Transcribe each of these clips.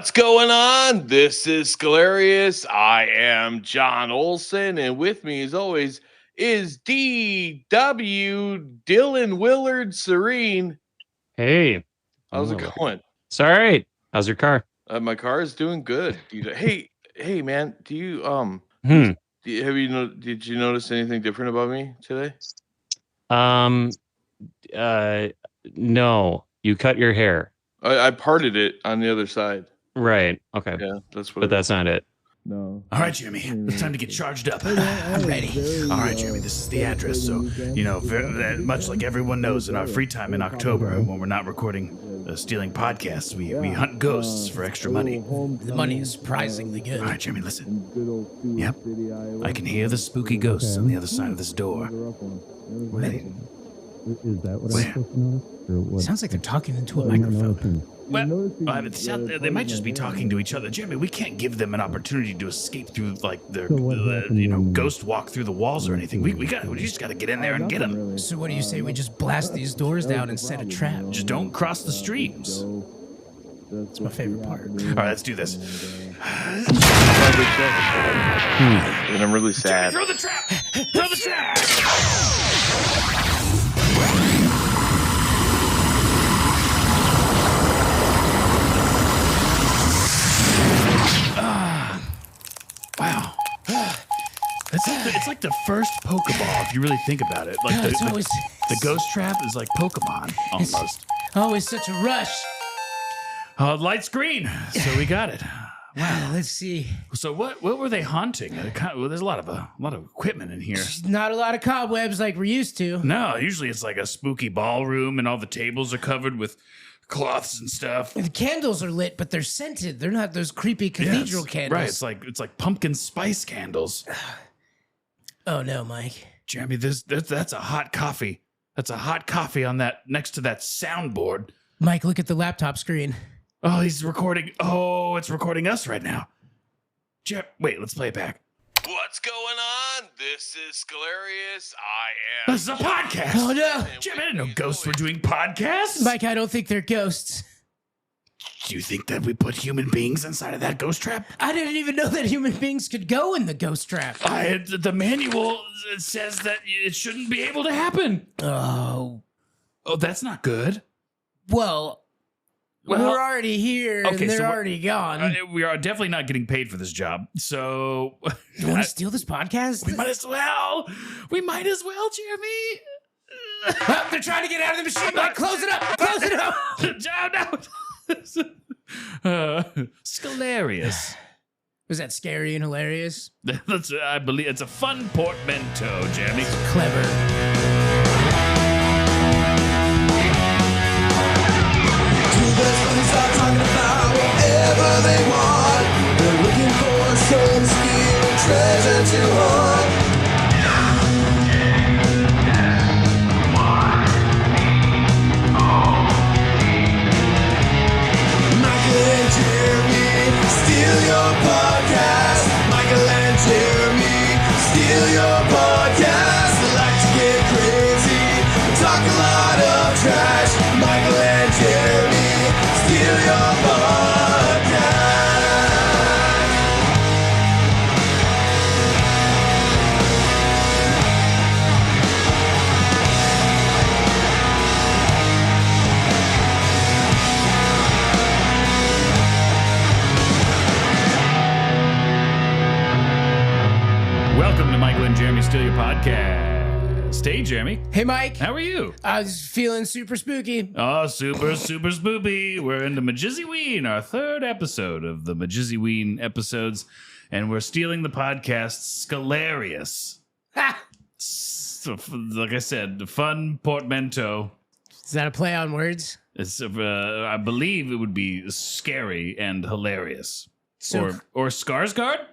What's going on? This is Scalarious. I am John Olson, and with me, as always, is D.W. Dylan Willard Serene. Hey. How's it going? It's all right. How's your car? My car is doing good. Hey, man. Do you did you notice anything different about me today? No. You cut your hair. I parted it on the other side. Right. Okay. Yeah, that's what. But that's not it. No. All right, Jimmy. It's time to get charged up. I'm ready. All right, Jimmy. This is the address. So, much like everyone knows, in our free time in October, when we're not recording stealing podcasts, we hunt ghosts for extra money. The money is surprisingly good. All right, Jimmy, listen. Yep. I can hear the spooky ghosts on the other side of this door. Wait. Is that what I'm supposed to notice? Or what? Sounds like they're talking into a microphone. Well, they might just be talking to each other. Jimmy, we can't give them an opportunity to escape through, like, their, ghost walk through the walls or anything. We just got to get in there and get them. So what do you say we just blast these doors down and set a trap? Just don't cross the streams. That's my favorite part. All right, let's do this. And I'm really sad. Jimmy, throw the trap! Throw the trap! Wow. It's like the first Pokeball, if you really think about it. Like the ghost trap is like Pokemon, almost. Always such a rush. Light's green, so we got it. Wow, let's see. So what were they haunting? There's a lot of equipment in here. Not a lot of cobwebs like we're used to. No, usually it's like a spooky ballroom and all the tables are covered with cloths and stuff. The candles are lit, but they're scented. They're not those creepy cathedral candles. Right, it's like pumpkin spice candles. Oh no, Mike. Jeremy, that's a hot coffee. That's a hot coffee on that next to that soundboard. Mike, look at the laptop screen. Oh, he's recording. Oh, it's recording us right now. Wait, let's play it back. What's going on? This is Scalarious. I am. This is a podcast. Oh no, Jim, I didn't know ghosts were doing podcasts. Mike, I don't think they're ghosts. Do you think that we put human beings inside of that ghost trap? I didn't even know that human beings could go in the ghost trap. The manual says that it shouldn't be able to happen. Oh, that's not good. Well, we're already here, and they're already gone. We are definitely not getting paid for this job. So, you want to steal this podcast? We might as well. Jeremy. They're trying to get out of the machine. Mike, close it up. Close it up. No. Scalarious. Was that scary and hilarious? I believe it's a fun portmanteau, Jeremy. Clever. Start talking about whatever they want. They're looking for some skill and treasure to hunt. Michael and Jeremy steal your podcast. Michael and Jeremy steal your podcast. They like to get crazy, talk a lot of trash. Michael and Jeremy steal your podcast. Welcome to Michael and Jeremy Steal Your Podcast. Hey, Jeremy. Hey, Mike. How are you? I was feeling super spooky. Oh, super spoopy. We're into MJSYWEEN, our third episode of the MJSYWEEN episodes, and we're stealing the podcast Scalarious. Ha! So, like I said, the fun portmanteau. Is that a play on words? It's, I believe it would be scary and hilarious. So, or Skarsgård?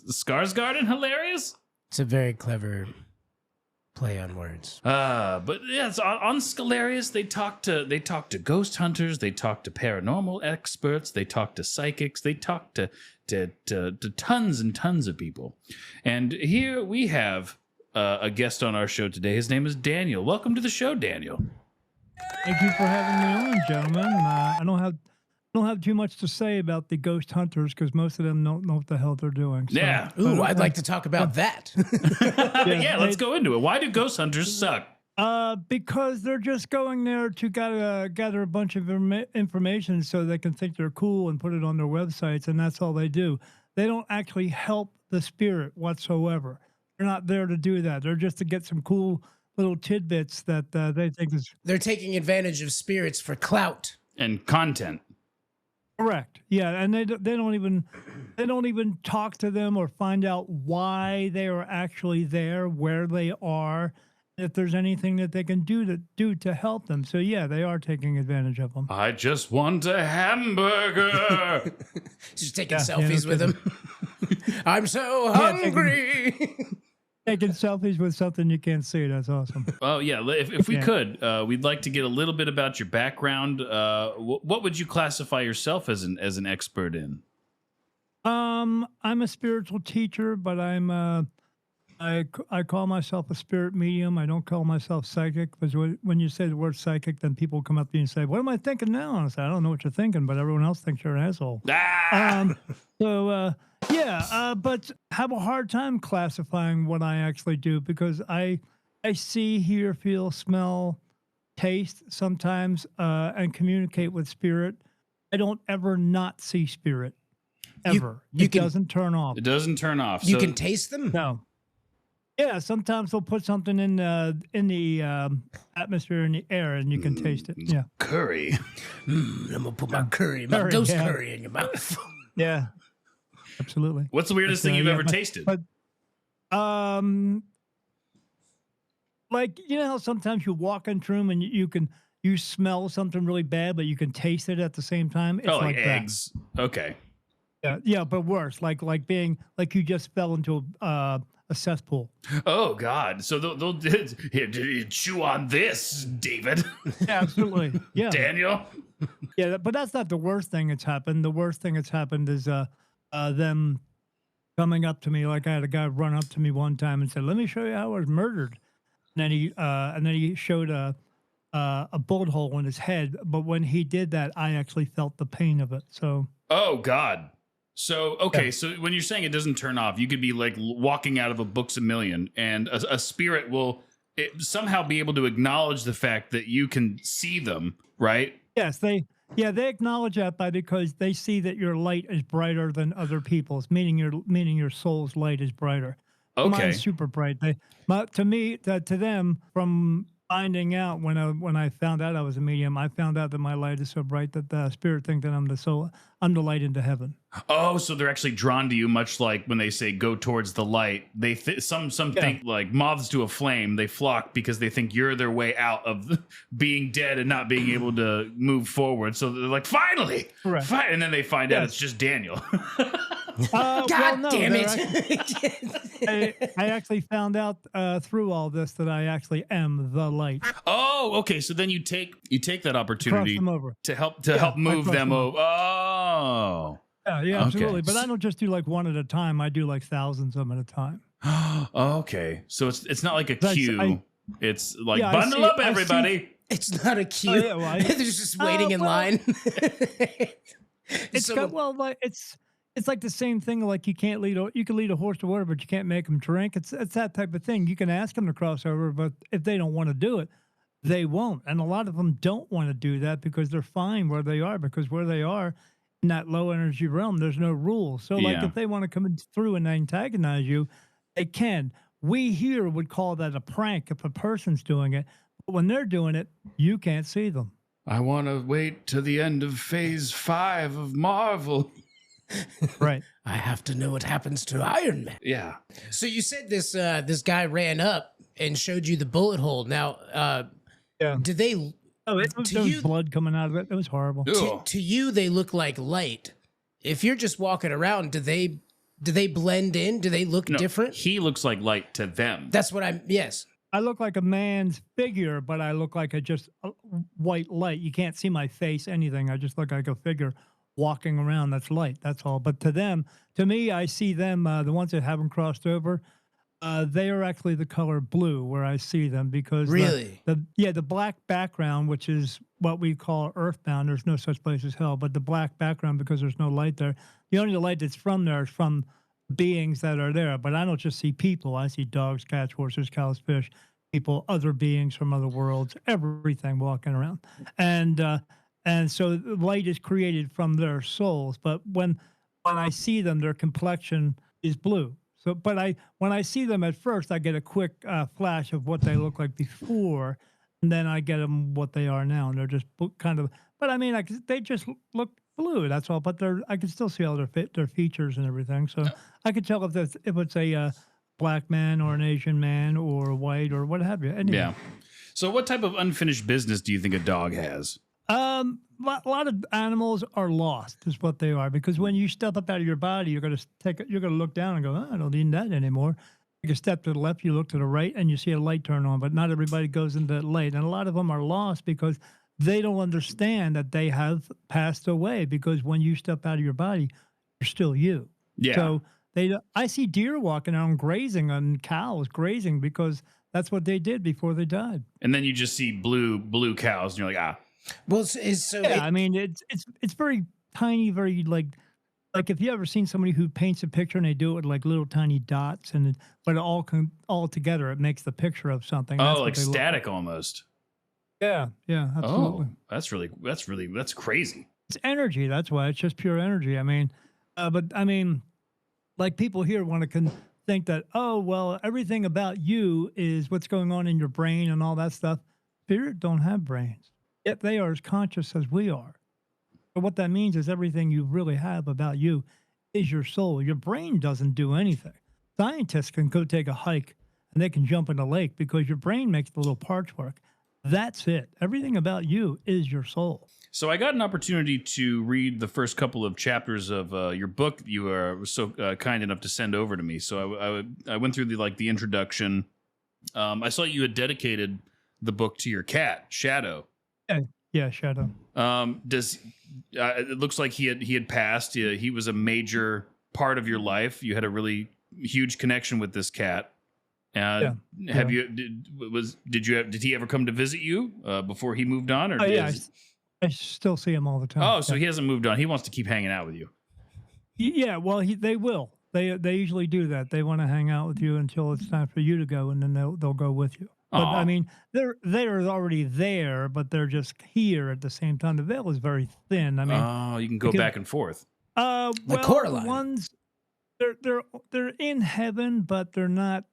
Skarsgård and hilarious? It's a very clever play on words. But yeah, it's on Scalarious. They talk to ghost hunters. They talk to paranormal experts. They talk to psychics. They talk to tons and tons of people. And here we have a guest on our show today. His name is Daniel. Welcome to the show, Daniel. Thank you for having me on, gentlemen. I don't have don't have too much to say about the ghost hunters because most of them don't know what the hell they're doing. So, Yeah. Ooh, I'd like to talk about that. Yeah, let's go into it. Why do ghost hunters suck? Because they're just going there to gather a bunch of information so they can think they're cool and put it on their websites, and that's all they do. They don't actually help the spirit whatsoever. They're not there to do that. They're just to get some cool little tidbits that they think is They're taking advantage of spirits for clout. And content. correct. Yeah, and they don't even talk to them or find out why they are actually there, where they are, if there's anything that they can do to help them. So yeah, they are taking advantage of them. I just want a hamburger. Just taking selfies with him. I'm so hungry. Taking selfies with something you can't see. That's awesome. Oh yeah, if we could, we'd like to get a little bit about your background. What would you classify yourself as an expert in? I'm a spiritual teacher, but I call myself a spirit medium. I don't call myself psychic, because when you say the word psychic, then people come up to you and say, "What am I thinking now?" And I say, "I don't know what you're thinking, but everyone else thinks you're an asshole." But have a hard time classifying what I actually do, because I see, hear, feel, smell, taste sometimes, and communicate with spirit. I don't ever not see spirit, ever. It doesn't turn off. It doesn't turn off. You can taste them? No. Yeah, sometimes they'll put something in the atmosphere, in the air, and you can taste it. Yeah. Curry. I'm gonna put my ghost curry in your mouth. Yeah. Absolutely. What's the weirdest thing you've ever tasted? But like, you know how sometimes you walk into a room and you smell something really bad, but you can taste it at the same time? It's like that. eggs. Okay. Yeah, but worse, like being like you just fell into a cesspool. Oh God! So they'll chew on this, David. Yeah, absolutely. Yeah, Daniel. Yeah, but that's not the worst thing that's happened. The worst thing that's happened is them coming up to me. Like, I had a guy run up to me one time and said, "Let me show you how I was murdered." And then he showed a bullet hole in his head. But when he did that, I actually felt the pain of it. So. Oh God. So, okay, so when you're saying it doesn't turn off, you could be like walking out of a Books a Million, and a spirit will somehow be able to acknowledge the fact that you can see them, right? Yes, they acknowledge that because they see that your light is brighter than other people's, meaning your soul's light is brighter. Okay. Mine's super bright. To them, from finding out when I found out I was a medium, I found out that my light is so bright that the spirit think that I'm the light into heaven. Oh, so they're actually drawn to you, much like when they say go towards the light. They some think like moths to a flame. They flock because they think you're their way out of being dead and not being able to move forward. So they're like, finally, and then they find out it's just Daniel. God damn it! I actually found out through all this that I actually am the light. Oh, okay. So then you take that opportunity to help move them over. Oh. Yeah, absolutely. But I don't just do like one at a time. I do like thousands of them at a time. Okay. So it's not like a queue. It's like bundle up, everybody. It's not a queue. They're just waiting in line. It's like the same thing. Like you can lead a horse to water, but you can't make them drink. It's that type of thing. You can ask them to cross over, but if they don't want to do it, they won't. And a lot of them don't want to do that because they're fine where they are, because where they are in that low energy realm, there's no rules. So like if they want to come through and antagonize you, they can. We here would call that a prank if a person's doing it. But when they're doing it, you can't see them. I want to wait to the end of Phase 5 of Marvel. Right. I have to know what happens to Iron Man. Yeah. So you said this guy ran up and showed you the bullet hole. Now, did they? Oh, there was blood coming out of it. It was horrible. To you, they look like light. If you're just walking around, do they blend in? Do they look different? He looks like light to them. That's what yes. I look like a man's figure, but I look like a white light. You can't see my face, anything. I just look like a figure walking around. That's light. That's all. But to me, I see them, the ones that haven't crossed over, They are actually the color blue where I see them because Really? the black background, which is what we call earthbound. There's no such place as hell, but the black background because there's no light there. The only light that's from there is from beings that are there. But I don't just see people. I see dogs, cats, horses, cows, fish, people, other beings from other worlds, everything walking around, and so the light is created from their souls. But when I see them, their complexion is blue. So, but when I see them at first, I get a quick flash of what they look like before, and then I get them what they are now, and they're just kind of. But I mean, they just look blue. That's all. But I can still see all their features and everything. So I could tell if it's a black man or an Asian man or white or what have you. Anyway. Yeah. So, what type of unfinished business do you think a dog has? A lot of animals are lost, is what they are. Because when you step up out of your body, you're gonna look down and go, oh, I don't need that anymore. Take a step to the left, you look to the right, and you see a light turn on. But not everybody goes into that light, and a lot of them are lost because they don't understand that they have passed away. Because when you step out of your body, you're still you. Yeah. So I see deer walking around grazing on cows grazing because that's what they did before they died. And then you just see blue cows, and you're like, ah. Well, I mean, it's very tiny, very like if you ever seen somebody who paints a picture and they do it with like little tiny dots, but all together it makes the picture of something. Oh, like static almost. Yeah, absolutely. Oh, that's crazy. It's energy. That's why it's just pure energy. I mean, but I mean, like people here want to think that, oh, well, everything about you is what's going on in your brain and all that stuff. Spirit don't have brains. Yet they are as conscious as we are. But what that means is everything you really have about you is your soul. Your brain doesn't do anything. Scientists can go take a hike and they can jump in a lake because your brain makes the little parts work. That's it. Everything about you is your soul. So I got an opportunity to read the first couple of chapters of your book you were so kind enough to send over to me. So I went through the introduction. I saw you had dedicated the book to your cat, Shadow. Yeah, Shadow. It looks like he had passed. He was a major part of your life. You had a really huge connection with this cat. Did he ever come to visit you before he moved on? Or I still see him all the time. Oh, so he hasn't moved on. He wants to keep hanging out with you. Yeah, well, they will. They usually do that. They want to hang out with you until it's time for you to go, and then they'll go with you. But I mean, they're already there, but they're just here at the same time. The veil is very thin. I mean, you can go back and forth. Like well, Coraline. the ones they're in heaven, but they're not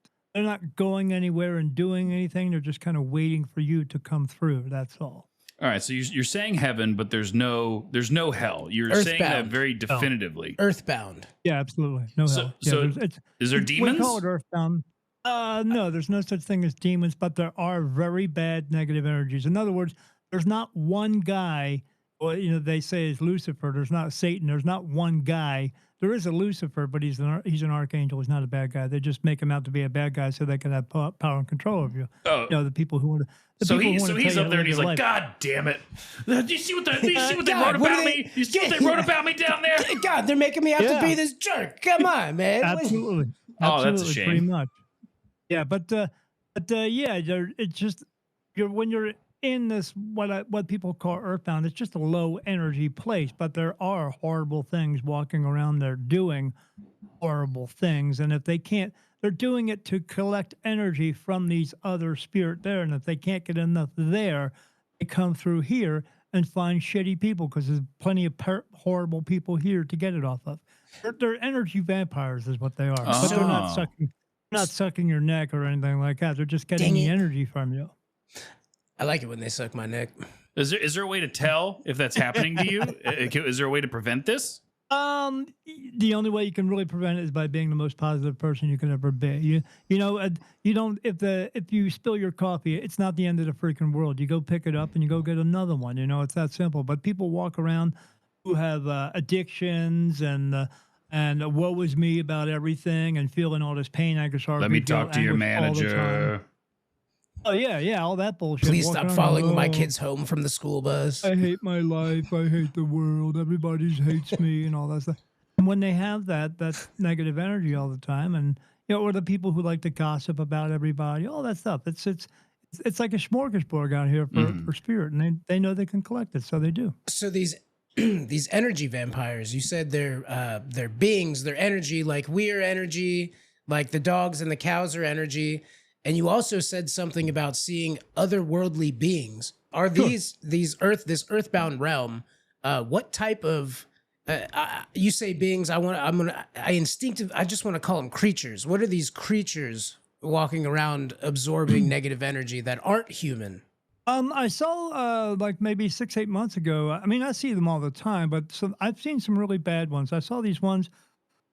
going anywhere and doing anything. They're just kind of waiting for you to come through. That's all. All right, so you're saying heaven, but there's no hell. You're saying that very definitively. Earthbound. Yeah, absolutely. No hell. So is there demons? We call it earthbound. No, there's no such thing as demons, but there are very bad negative energies. In other words, there's not one guy. Well, they say is Lucifer. There's not Satan. There's not one guy. There is a Lucifer, but he's an archangel. He's not a bad guy. They just make him out to be a bad guy so they can have power and control over you. Oh, the people who want to. So he's up there and he's like, God damn it! Do you see what they wrote about me? You see what they wrote about me down there? God, they're making me have to be this jerk. Come on, man. Absolutely. Oh, that's a shame. Pretty much. Yeah, but it's just when you're in this what people call earthbound, it's just a low energy place, but there are horrible things walking around there doing horrible things, and if they can't, they're doing it to collect energy from these other spirit there, and if they can't get enough there, they come through here and find shitty people because there's plenty of horrible people here to get it off of. They're energy vampires is what they are, but they're not sucking your neck or anything like that. They're just getting the energy from you. I like it when they suck my neck. Is there a way to tell if that's happening to you? Is there a way to prevent this? The only way you can really prevent it is by being the most positive person you can ever be. You don't if you spill your coffee, it's not the end of the freaking world. You go pick it up and you go get another one. It's that simple. But people walk around who have addictions and woe is me about everything and feeling all this pain, anger, sorrow. Let me talk to your manager. Oh yeah, all that bullshit. Please stop following my kids home from the school bus. I hate my life. I hate the world. Everybody hates me and all that stuff. And when they have that negative energy all the time, and or the people who like to gossip about everybody, all that stuff. It's like a smorgasbord out here for spirit, and they know they can collect it, so they do. So these these energy vampires, you said they're beings, they're energy, like we are energy, like the dogs and the cows are energy, and you also said something about seeing otherworldly beings. Are this earthbound realm? What type of you say beings? I just want to call them creatures. What are these creatures walking around absorbing negative energy that aren't human? I saw like maybe 6-8 months ago. I mean, I see them all the time, but I've seen some really bad ones. I saw these ones.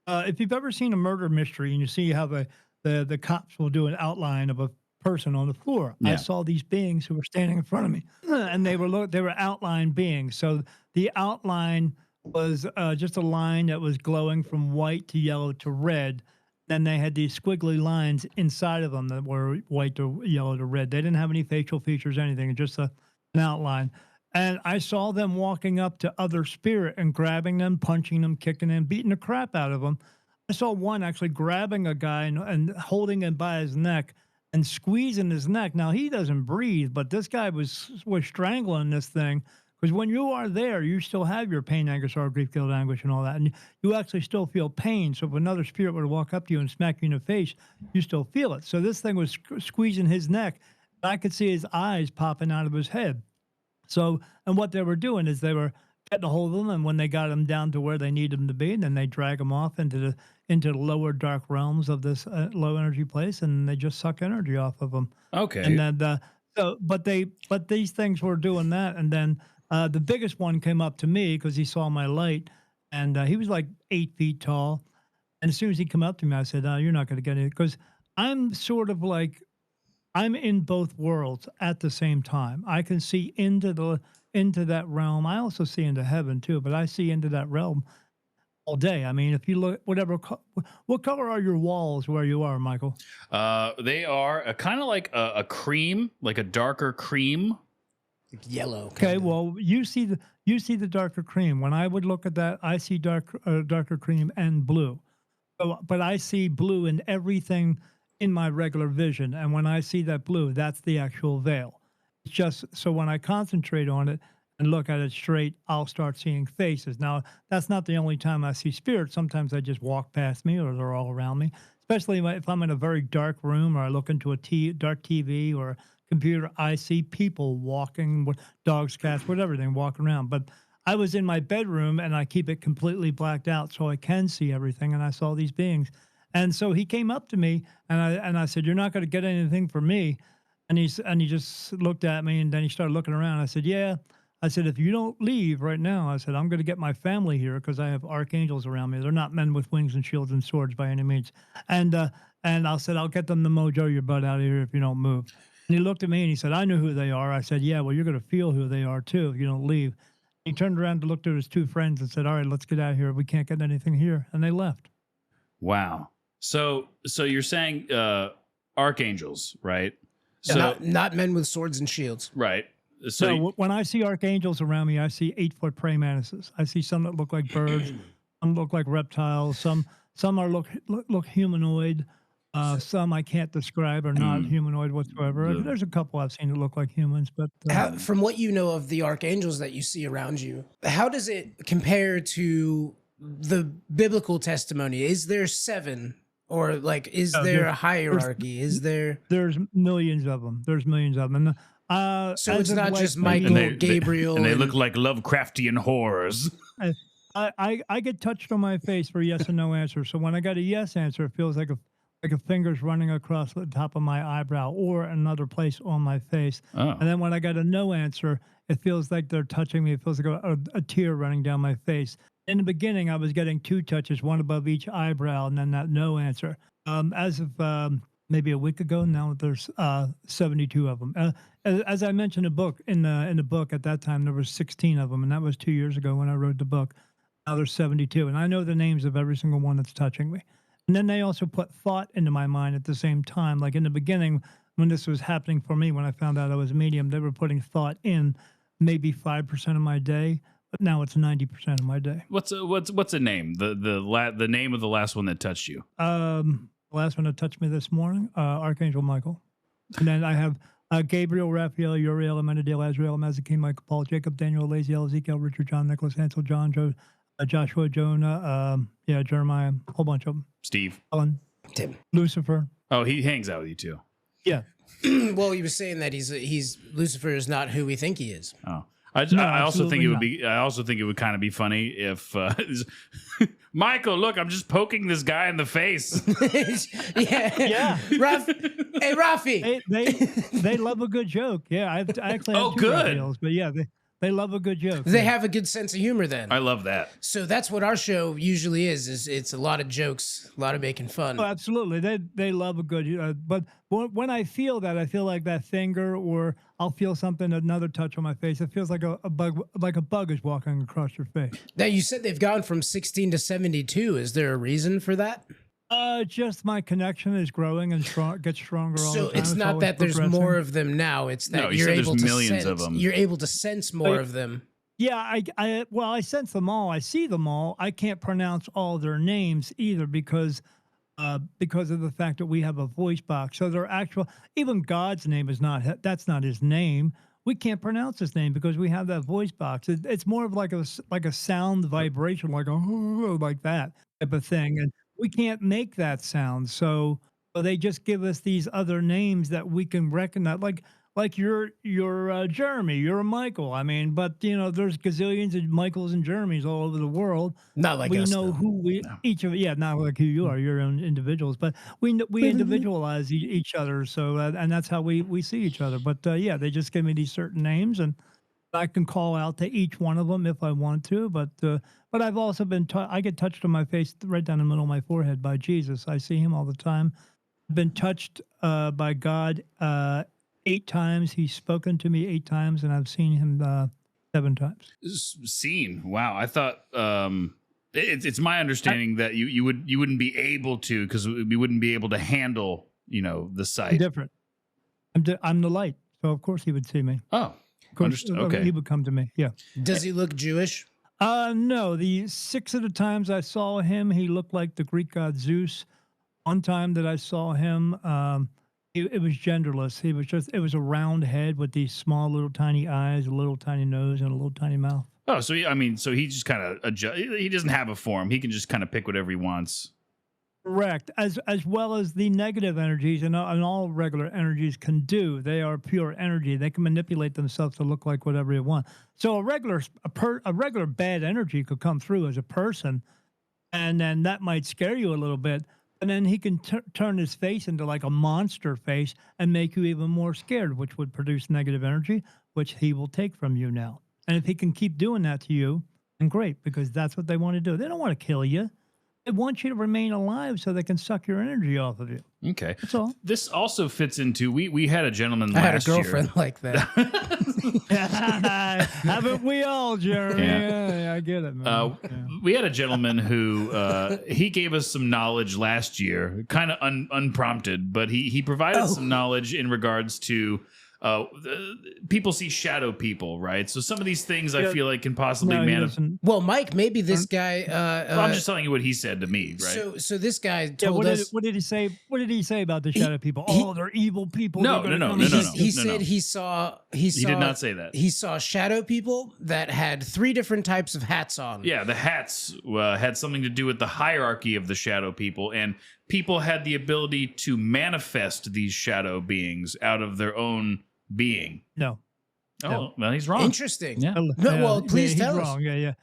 If you've ever seen a murder mystery and you see how the cops will do an outline of a person on the floor, I saw these beings who were standing in front of me, and they were outline beings. So the outline was just a line that was glowing from white to yellow to red. Then they had these squiggly lines inside of them that were white to yellow to red. They didn't have any facial features, anything, just an outline. And I saw them walking up to other spirit and grabbing them, punching them, kicking them, beating the crap out of them. I saw one actually grabbing a guy and holding him by his neck and squeezing his neck. Now, he doesn't breathe, but this guy was strangling this thing. Because when you are there, you still have your pain, anger, sorrow, grief, guilt, anguish, and all that. And you actually still feel pain. So if another spirit were to walk up to you and smack you in the face, you still feel it. So this thing was squeezing his neck. And I could see his eyes popping out of his head. So, and what they were doing is they were getting a hold of them. And when they got them down to where they need them to be, then they drag them off into the lower dark realms of this low energy place. And they just suck energy off of them. Okay. And then, but these things were doing that. And then, the biggest one came up to me because he saw my light, and he was like 8 feet tall. And as soon as he came up to me, I said, "You're not going to get it," because I'm sort of like I'm in both worlds at the same time. I can see into that realm. I also see into heaven too, but I see into that realm all day. I mean, if you look, what color are your walls where you are, Michael? They are kind of like a cream, like a darker cream. Yellow. Okay, well, you see the darker cream. When I would look at that, I see darker cream and blue. So, but I see blue in everything in my regular vision, and when I see that blue, that's the actual veil. It's just so when I concentrate on it and look at it straight, I'll start seeing faces. Now, that's not the only time I see spirits. Sometimes they just walk past me, or they're all around me. Especially if I'm in a very dark room, or I look into a dark TV or computer, I see people walking, dogs, cats, whatever, they walk around. But I was in my bedroom and I keep it completely blacked out so I can see everything. And I saw these beings. And so he came up to me and I said, "You're not going to get anything from me." And he just looked at me, and then he started looking around. I said, "Yeah." I said, "If you don't leave right now," I said, "I'm going to get my family here because I have archangels around me. They're not men with wings and shields and swords by any means." And I said, "I'll get them to mojo your butt out of here if you don't move." And he looked at me and he said, "I know who they are." I said, "Yeah, well, you're going to feel who they are too if you don't leave." He turned around to look at his two friends and said, "All right, let's get out of here. We can't get anything here." And they left. Wow. So you're saying archangels, right? Yeah, So not men with swords and shields. right. So when I see archangels around me, I see 8-foot praying mantises. I see some that look like birds, some look like reptiles, some are look humanoid. Some I can't describe are not humanoid whatsoever. Yeah. There's a couple I've seen that look like humans, but From what you know of the archangels that you see around you, how does it compare to the biblical testimony? Is there 7, or like is there a hierarchy? Is there? There's millions of them. And So it's not just Michael, Gabriel, and they look like Lovecraftian horrors. I get touched on my face for yes and no answer. So when I got a yes answer, it feels like a finger's running across the top of my eyebrow or another place on my face. Oh. And then when I got a no answer, it feels like they're touching me. It feels like a tear running down my face. In the beginning, I was getting 2 touches, one above each eyebrow, and then that no answer. As of maybe a week ago, now there's 72 of them. As I mentioned in the book at that time, there was 16 of them, and that was 2 years ago when I wrote the book. Now there's 72, and I know the names of every single one that's touching me. And then they also put thought into my mind at the same time. Like in the beginning, when this was happening for me, when I found out I was a medium, they were putting thought in maybe 5% of my day, but now it's 90% of my day. What's a name? The name of the last one that touched you? The last one that touched me this morning, Archangel Michael. And then I have Gabriel, Raphael, Uriel, Amenadiel, Azrael, Mazakin, Michael, Paul, Jacob, Daniel, Laziel, Ezekiel, Richard, John, Nicholas, Hansel, John, Joshua, Jonah, Jeremiah, a whole bunch of them. Steve. Ellen, Tim. Lucifer. Oh, he hangs out with you too. Yeah. Well, he was saying that he's Lucifer is not who we think he is. Oh. No, I also think absolutely it would not. be. I also think it would kind of be funny if Michael, look, I'm just poking this guy in the face. Yeah. Hey, Rafi. They love a good joke. Yeah, I actually have Oh, two good. Raphaels, but yeah, they love a good joke. They yeah. have a good sense of humor then. I love that. So that's what our show usually is it's a lot of jokes, a lot of making fun. Oh, absolutely. They love a good, but when I feel that, I feel like that finger, or I'll feel something, another touch on my face. It feels like a bug is walking across your face. Now, you said they've gone from 16 to 72. Is there a reason for that? Just my connection is growing and gets stronger all the So time. it's not always that there's progressing. more of them now. It's that No, you you're said there's able to millions sense, of them. You're able to sense more of them. Yeah, I sense them all. I see them all. I can't pronounce all their names either because of the fact that we have a voice box. So they're actual. Even God's name is not. That's not his name. We can't pronounce his name because we have that voice box. It's more of like a sound vibration, like like that type of thing, and we can't make that sound. So they just give us these other names that we can recognize, like you're Jeremy, you're a Michael. I mean, but there's gazillions of Michaels and Jeremys all over the world. Not like we us, know though. who we each of not like who you are, your own individuals, but we individualize each other. So and that's how we see each other. But they just give me these certain names, and I can call out to each one of them if I want to. But I've also been I get touched on my face right down the middle of my forehead by Jesus. I see him all the time. I've been touched by God 8 times. He's spoken to me 8 times, and I've seen him 7 times. Seen. Wow. I thought it's my understanding that you wouldn't be able to, because we wouldn't be able to handle the sight. Different. I'm the light, so of course he would see me. Oh, Of course, understood. Okay. he would come to me. Yeah. Does he look Jewish? No. The 6 of the times I saw him, he looked like the Greek god Zeus. One time that I saw him, it was genderless. It was a round head with these small, little, tiny eyes, a little tiny nose, and a little tiny mouth. Oh, so he just kind of adjust. He doesn't have a form. He can just kind of pick whatever he wants. Correct. As well as the negative energies, and all regular energies can do. They are pure energy. They can manipulate themselves to look like whatever you want. So a regular bad energy could come through as a person, and then that might scare you a little bit. And then he can turn his face into like a monster face and make you even more scared, which would produce negative energy, which he will take from you now. And if he can keep doing that to you, then great, because that's what they want to do. They don't want to kill you. They want you to remain alive so they can suck your enery off of you. Okay. That's all. This also fits into, we had a gentleman I last had a girlfriend like that. Haven't we all, Jeremy? Yeah. Yeah, I get it, man. We had a gentleman who he gave us some knowledge last year, kind of unprompted, but he provided some knowledge in regards to people see shadow people, right? So some of these things I feel like can possibly manifest. Well, Mike, maybe this guy. Well, I'm just telling you what he said to me, right? So this guy told us. What did he say? What did he say about the shadow people? They're evil people. No. He said he saw. He did not say that. He saw shadow people that had 3 different types of hats on. Yeah, the hats had something to do with the hierarchy of the shadow people, and people had the ability to manifest these shadow beings out of their own being. No. Oh, well, he's wrong. Interesting. Yeah. No, well, please he's tell us. wrong. Yeah.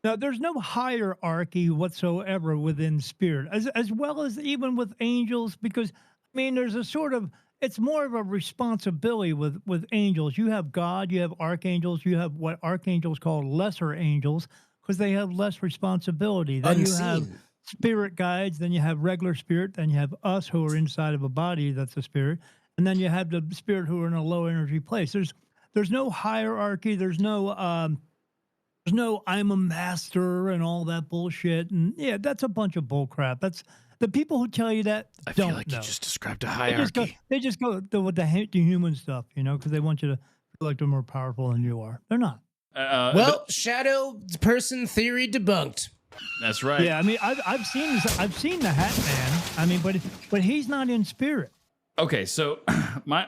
No, there's no hierarchy whatsoever within spirit, as well as even with angels, because there's a sort of, it's more of a responsibility with angels. You have God, you have archangels, you have what archangels call lesser angels, because they have less responsibility. Then you have spirit guides, then you have regular spirit, then you have us who are inside of a body that's a spirit, and then you have the spirit who are in a low energy place. There's no hierarchy. There's no I'm a master and all that bullshit. And yeah, that's a bunch of bull crap. That's the people who tell you that. I don't feel like know. you just described a hierarchy. They just go with the human stuff, because they want you to feel like they're more powerful than you are. They're not. Well, shadow person theory debunked. That's right. Yeah, I mean, I've seen the Hat Man. I mean, but he's not in spirit. Okay, so my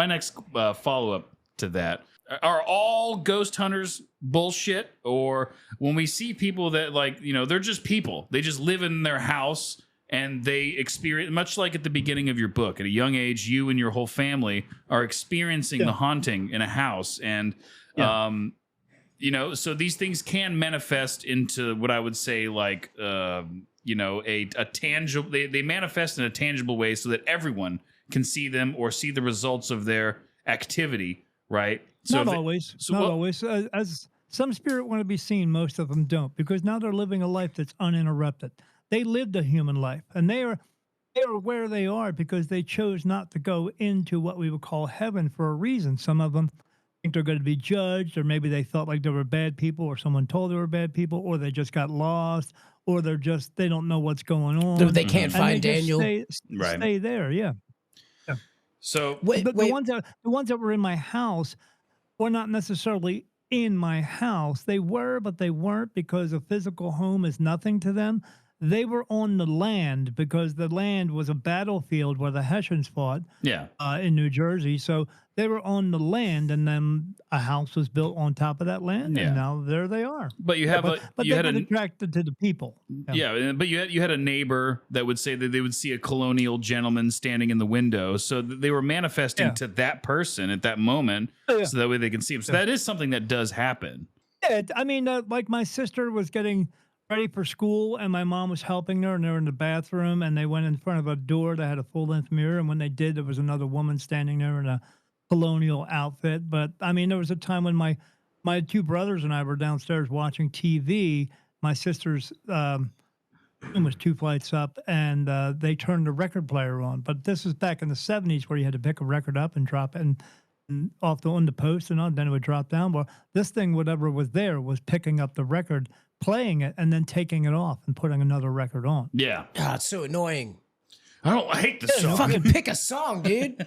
next follow up to that, are all ghost hunters bullshit, or when we see people that, like, you know, they're just people, they just live in their house and they experience, much like at the beginning of your book, at a young age, you and your whole family are experiencing the haunting in a house, and you know, so these things can manifest into what I would say, like, you know, a tangible, they manifest in a tangible way so that everyone can see them or see the results of their activity, right? So Not always. Not always. As some spirit want to be seen, most of them don't, because now they're living a life that's uninterrupted. They lived a human life, and they are where they are because they chose not to go into what we would call heaven for a reason. Some of them think they're going to be judged, or maybe they felt like they were bad people, or someone told they were bad people, or they just got lost, or they don't know what's going on. They can't find Daniel. Stay there. Yeah. So The ones that were in my house were not necessarily in my house. They were, but they weren't, because a physical home is nothing to them. They were on the land because the land was a battlefield where the Hessians fought. In New Jersey. So they were on the land, and then a house was built on top of that land, and now there they are. But you have but they got attracted to the people. But you had a neighbor that would say that they would see a colonial gentleman standing in the window, so they were manifesting to that person at that moment, so that way they can see him. So that is something that does happen. Yeah, I mean, like my sister was getting ready for school, and my mom was helping her, and they were in the bathroom, and they went in front of a door that had a full-length mirror, and when they did, there was another woman standing there in a colonial outfit. But I mean, there was a time when my two brothers and I were downstairs watching TV. My sister's room was 2 flights up, and they turned the record player on. But this is back in the 70s, where you had to pick a record up and drop it and off on the post, and then it would drop down. Well, this thing, whatever was there, was picking up the record, playing it, and then taking it off and putting another record on. Yeah. God, it's so annoying. I hate the song. Fucking pick a song, dude.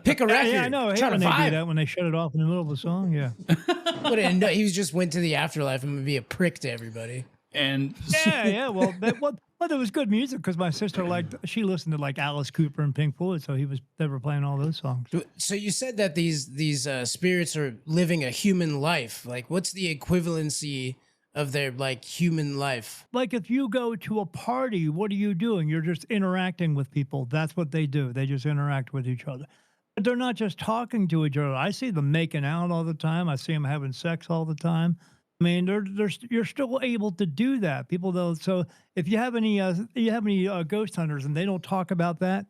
Pick a record. Yeah, I know. I hate when they do that, when they shut it off in the middle of a song. Yeah. He just went to the afterlife and would be a prick to everybody. And well, it was good music, because my sister she listened to like Alice Cooper and Pink Floyd, so they were playing all those songs. So you said that these spirits are living a human life. Like, what's the equivalency of their, like, human life? Like, if you go to a party, what are you doing? You're just interacting with people. That's what they do. They just interact with each other. But they're not just talking to each other. I see them making out all the time. I see them having sex all the time. I mean, you're still able to do that. People, though. So if you have any ghost hunters and they don't talk about that,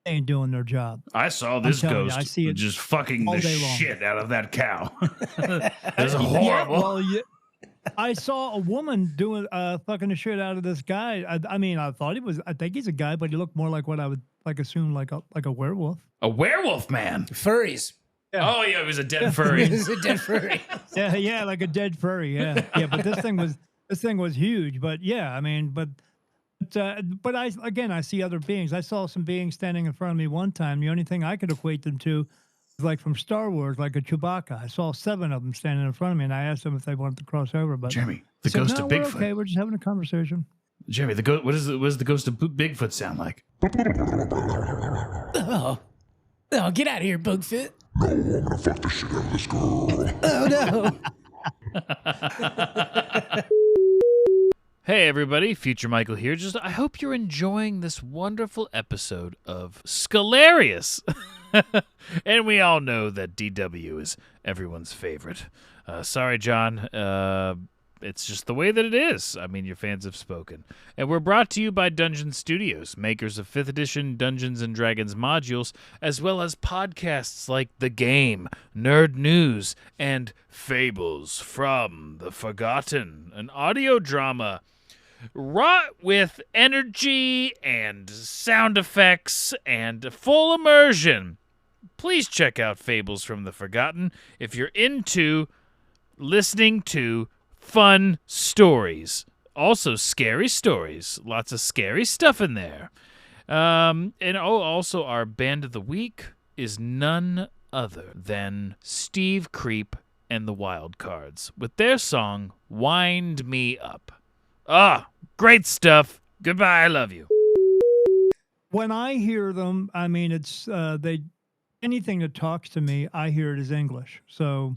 they ain't doing their job. I saw this ghost I see it just fucking the shit out of that cow. That's horrible. I saw a woman doing fucking the shit out of this guy. I mean, I think he's a guy, but he looked more like what I would assume like a werewolf. A werewolf man. Furries. Yeah. Oh yeah, it was a dead furry. It was a dead furry. yeah, like a dead furry. Yeah. But this thing was huge. But yeah, I mean, but I see other beings. I saw some beings standing in front of me one time. The only thing I could equate them to, like from Star Wars, like a Chewbacca. I saw 7 of them standing in front of me, and I asked them if they wanted to cross over. But Jeremy, the ghost of Bigfoot. Okay, we're just having a conversation. Jeremy, what does the ghost of Bigfoot sound like? Oh, get out of here, Bugfoot. No, I'm gonna fuck the shit out of this girl. Oh, no. Hey everybody, Future Michael here. I hope you're enjoying this wonderful episode of Scalarious. And we all know that DW is everyone's favorite. Sorry, John. It's just the way that it is. I mean, your fans have spoken. And we're brought to you by Dungeon Studios, makers of 5th edition Dungeons & Dragons modules, as well as podcasts like The Game, Nerd News, and Fables from the Forgotten, an audio drama wrought with energy and sound effects and full immersion. Please check out Fables from the Forgotten if you're into listening to fun stories. Also scary stories. Lots of scary stuff in there. Also our band of the week is none other than Steve Creep and the Wildcards with their song Wind Me Up. Ah, great stuff. Goodbye. I love you. When I hear them, I mean, it's anything that talks to me, I hear it as English. So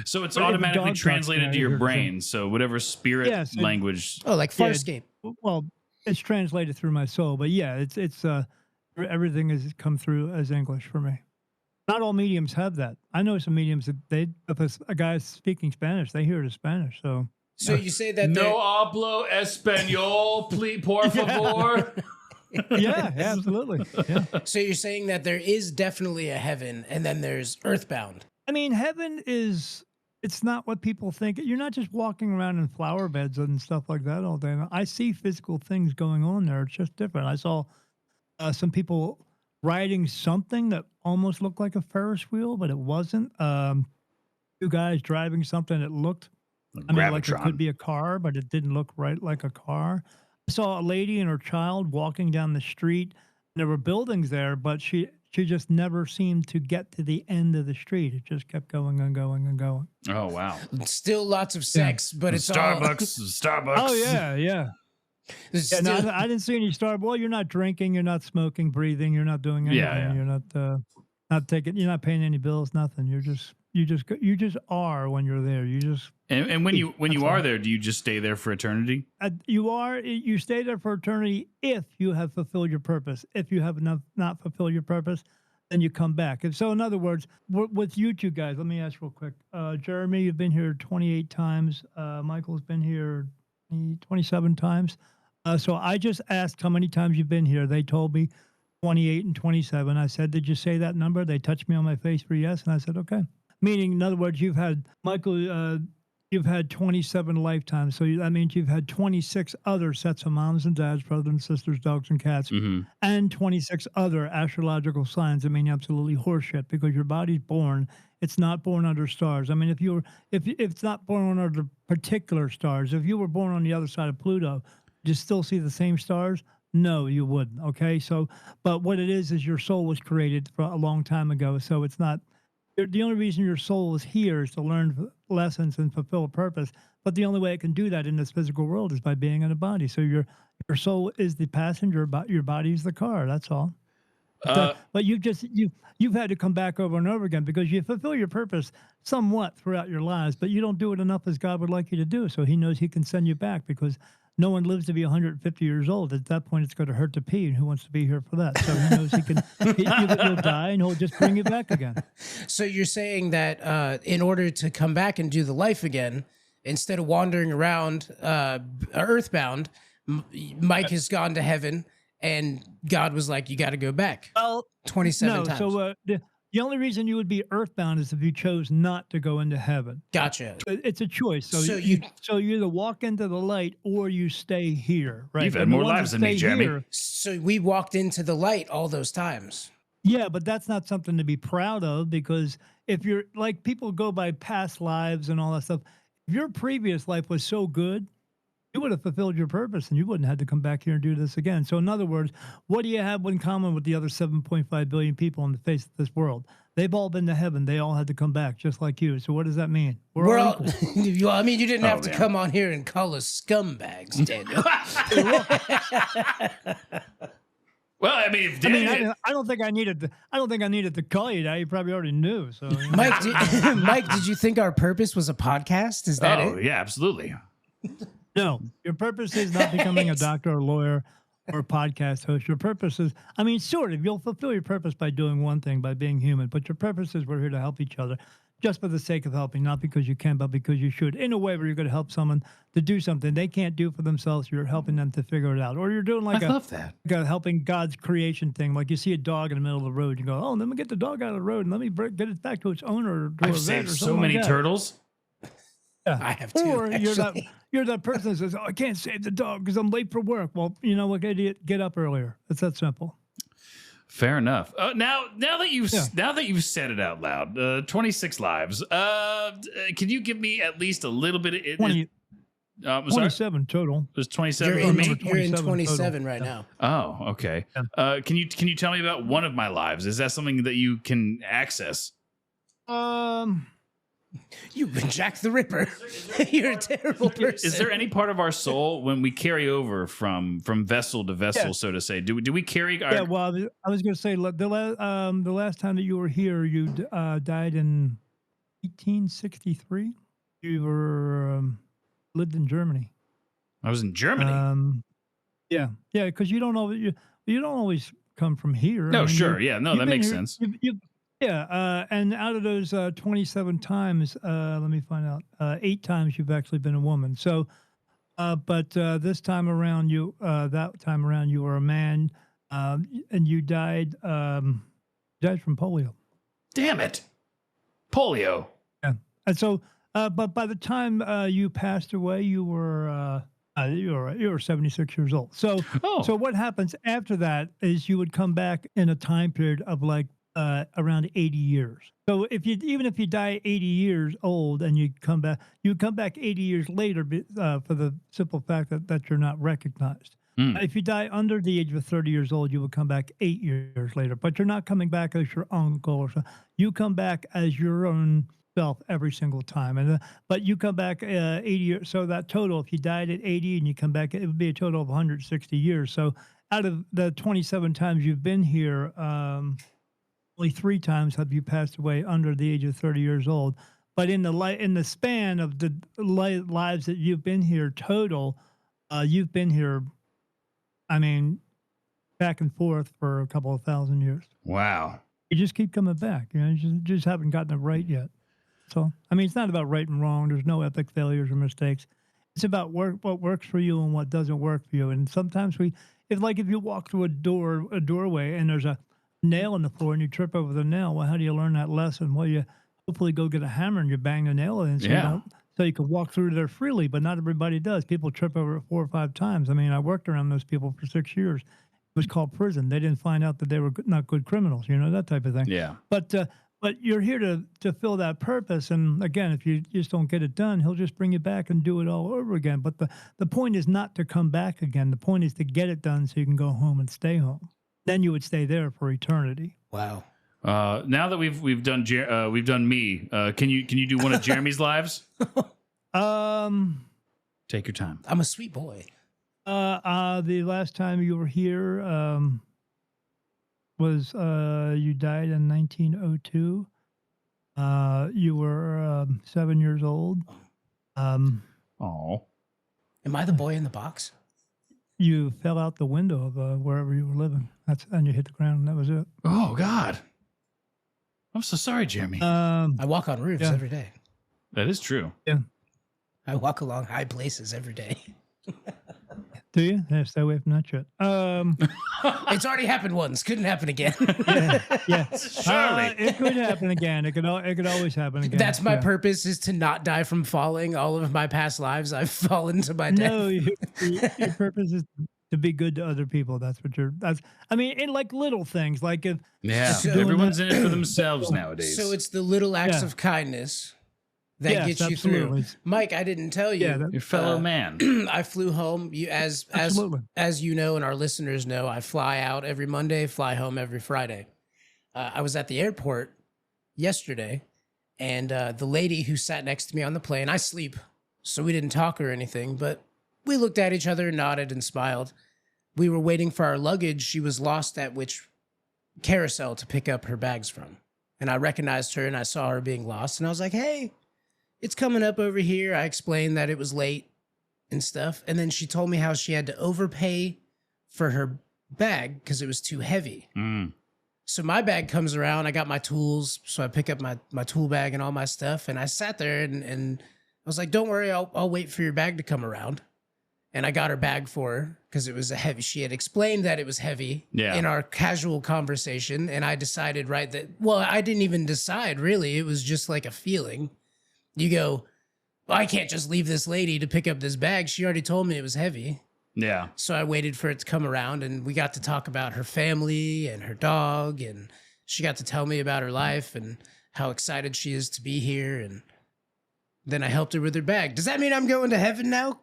So it's But if a automatically dog talks translated to to me, I your hear the same. brain. So whatever spirit Yes, it- language. Oh, like Yeah, Farscape. well, it's translated through my soul, but yeah, it's everything has come through as English for me. Not all mediums have that. I know some mediums that if a guy's speaking Spanish, they hear it as Spanish. So So you say that No hablo español, please, por favor. yeah, absolutely. Yeah. so you're saying that there is definitely a heaven and then there's earthbound. I mean, heaven is, it's not what people think. You're not just walking around in flower beds and stuff like that all day. I see physical things going on there. It's just different. I saw some people riding something that almost looked like a Ferris wheel, but it wasn't. Two guys driving something that looked, I mean, like it Gravitron. could be a car, but it didn't look right like a car. I saw a lady and her child walking down the street. There were buildings there, but she just never seemed to get to the end of the street. It just kept going and going and going. Oh, wow. Still lots of sex, but it's Starbucks. Oh yeah, yeah. It's Yeah, no, still, I didn't see any Starbucks. Well, you're not drinking, you're not smoking, breathing, you're not doing anything. Yeah, yeah. You're not taking, you're not paying any bills, nothing. You just are when you're there. You just And when you That's are all. there, do you just stay there for eternity? you stay there for eternity if you have fulfilled your purpose. If you have not fulfilled your purpose, then you come back. And so, in other words, with you two guys, let me ask real quick. Jeremy, you've been here 28 times. Michael's been here 27 times. So I just asked how many times you've been here. They told me 28 and 27. I said, did you say that number? They touched me on my face for yes. And I said, okay. Meaning, in other words, you've had, Michael, you've had 27 lifetimes. So that means you've had 26 other sets of moms and dads, brothers and sisters, dogs and cats, and 26 other astrological signs. I mean, absolutely horseshit, because your body's born. It's not born under stars. I mean, if it's not born under particular stars, if you were born on the other side of Pluto, you still see the same stars? No, you wouldn't. Okay. So, but what it is your soul was created for a long time ago. So it's not, the only reason your soul is here is to learn lessons and fulfill a purpose. But the only way it can do that in this physical world is by being in a body. So your soul is the passenger, but your body is the car. That's all. But you've had to come back over and over again because you fulfill your purpose somewhat throughout your lives, but you don't do it enough as God would like you to do. So He knows He can send you back, because no one lives to be 150 years old. At that point, it's going to hurt to pee, and who wants to be here for that? So He knows He can. You'll die, and He'll just bring you back again. so you're saying that in order to come back and do the life again, instead of wandering around earthbound, Mike has gone to heaven, and God was like, "You got to go back." Well, 27 no. times. So the only reason you would be earthbound is if you chose not to go into heaven. Gotcha. It's a choice. So, So you either walk into the light or you stay here. Right. You've had And the more ones lives that than me, stay Jeremy. here- So we walked into the light all those times. Yeah, but that's not something to be proud of, because if you're like, people go by past lives and all that stuff. If your previous life was so good, you would have fulfilled your purpose and you wouldn't have to come back here and do this again. So in other words, what do you have in common with the other 7.5 billion people on the face of this world? They've all been to heaven. They all had to come back just like you. So what does that mean? We're all all, equal. I mean, you didn't have to man. come on here and call us scumbags, Daniel. Well, I mean, if I mean, Danny- I don't think I needed to call you that. You probably already knew. So you know. Mike, did you think our purpose was a podcast? Is that oh it? yeah, absolutely. No, your purpose is not becoming a doctor or a lawyer or a podcast host. Your purpose is, I mean, sort of, you'll fulfill your purpose by doing one thing, by being human. But your purpose is we're here to help each other, just for the sake of helping, not because you can, but because you should. In a way where you're going to help someone to do something they can't do for themselves. You're helping them to figure it out. Or you're doing like I love that. like a helping God's creation thing. Like you see a dog in the middle of the road, you go, "Oh, let me get the dog out of the road and let me get it back to its owner." Or to a I've vet saved or so something many like that. turtles. Yeah. I have too. Or actually. you're that person that says, "Oh, I can't save the dog because I'm late for work." Well, you know what, idiot? Get up earlier. It's that simple. Fair enough. Now that you've said it out loud, 26 lives. Can you give me at least a little bit of 20, I'm sorry. 27 total. There's 27 You're for in, me. you're in 27 27 total. right Yeah. now. Oh, okay. Can you tell me about one of my lives? Is that something that you can access? You've been Jack the Ripper. You're a terrible person. Is there any part of our soul when we carry over from vessel to vessel, so to say? Do we carry our? Yeah, well, I was going to say the last time that you were here, you died in 1863. You were lived in Germany. I was in Germany. Yeah, because you don't always come from here. No, sure, yeah, no, that makes sense. And out of those 27 times, let me find out. 8 times you've actually been a woman. So, but this time around, that time around, you were a man, and you died from polio. Damn it, polio. Yeah, and so, but by the time you passed away, you were 76 years old. So, so what happens after that is you would come back in a time period of like around 80 years. So even if you die 80 years old and you come back 80 years later for the simple fact that you're not recognized. If you die under the age of 30 years old, you would come back 8 years later. But you're not coming back as your uncle or something. You come back as your own self every single time. And but you come back 80 years. So that total, if you died at 80 and you come back, it would be a total of 160 years. So out of the 27 times you've been here, only 3 times have you passed away under the age of 30 years old. But in the span of the lives that you've been here total, you've been here, I mean, back and forth for a couple of thousand years. Wow. You just keep coming back. You know, you just haven't gotten it right yet. So, I mean, it's not about right and wrong. There's no epic failures or mistakes. It's about what works for you and what doesn't work for you. And sometimes if you walk through a doorway and there's a nail in the floor and you trip over the nail, well, how do you learn that lesson? Well, you hopefully go get a hammer and you bang the nail in so you can walk through there freely, but not everybody does. People trip over it 4 or 5 times. I mean, I worked around those people for 6 years. It was called prison. They didn't find out that they were not good criminals, that type of thing. Yeah. But you're here to fill that purpose. And again, if you just don't get it done, he'll just bring you back and do it all over again. But the point is not to come back again. The point is to get it done so you can go home and stay home. Then you would stay there for eternity. Wow. Now that we've done me, can you do one of Jeremy's lives? Take your time. I'm a sweet boy. The last time you were here was you died in 1902. You were 7 years old. Oh. Am I the boy in the box? You fell out the window of wherever you were living. And you hit the ground, and that was it. Oh God. I'm so sorry, Jeremy. I walk on roofs every day. That is true. Yeah. I walk along high places every day. Do you? Yeah, stay away from that shit. It's already happened once. Couldn't happen again. Yeah. Surely. It could happen again. It could always happen again. That's my purpose, is to not die from falling. All of my past lives, I've fallen to my death. No, your purpose is to be good to other people. I mean, in like little things, like if everyone's in it for themselves nowadays. So it's the little acts of kindness that gets you through. Mike, I didn't tell you. Your fellow man. I flew home. As you know, and our listeners know, I fly out every Monday, fly home every Friday. I was at the airport yesterday, and the lady who sat next to me on the plane, I sleep, so we didn't talk or anything, but we looked at each other, nodded, and smiled. We were waiting for our luggage. She was lost at which carousel to pick up her bags from. And I recognized her, and I saw her being lost, and I was like, hey, it's coming up over here. I explained that it was late and stuff. And then she told me how she had to overpay for her bag because it was too heavy. So my bag comes around. I got my tools. So I pick up my tool bag and all my stuff. And I sat there and I was like, don't worry, I'll wait for your bag to come around. And I got her bag for her because it was a heavy. She had explained that it was heavy in our casual conversation. And I decided I didn't even decide really. It was just like a feeling. You go, well, I can't just leave this lady to pick up this bag. She already told me it was heavy. Yeah. So I waited for it to come around, and we got to talk about her family and her dog, and she got to tell me about her life and how excited she is to be here. And then I helped her with her bag. Does that mean I'm going to heaven now,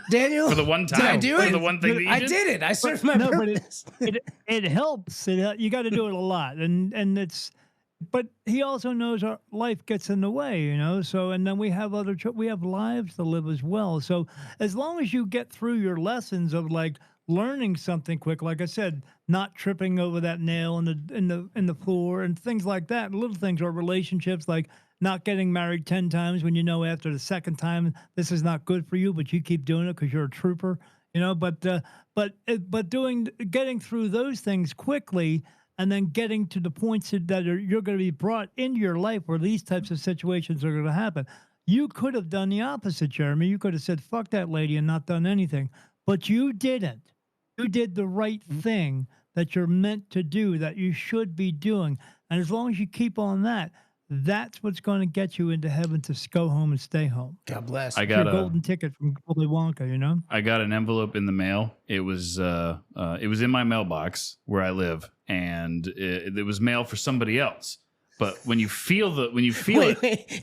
Daniel? For the one time? Did I do it? For the one thing that you did? I did it. I served my purpose. But it helps. You got to do it a lot, and it's but he also knows our life gets in the way, you know. So, and then we have we have lives to live as well. So, as long as you get through your lessons of like learning something quick, like I said, not tripping over that nail in the floor and things like that. Little things are relationships, like not getting married 10 times when you know after the second time this is not good for you, but you keep doing it because you're a trooper, you know. But getting through those things quickly. And then getting to the points that you're going to be brought into your life where these types of situations are going to happen. You could have done the opposite, Jeremy. You could have said, fuck that lady and not done anything. But you didn't. You did the right thing that you're meant to do, that you should be doing. And as long as you keep on that, that's what's going to get you into heaven to go home and stay home. God bless. I It's got your a golden ticket from Willy Wonka, you know? I got an envelope in the mail. It was in my mailbox where I live, and it was mail for somebody else. But when you feel Wait,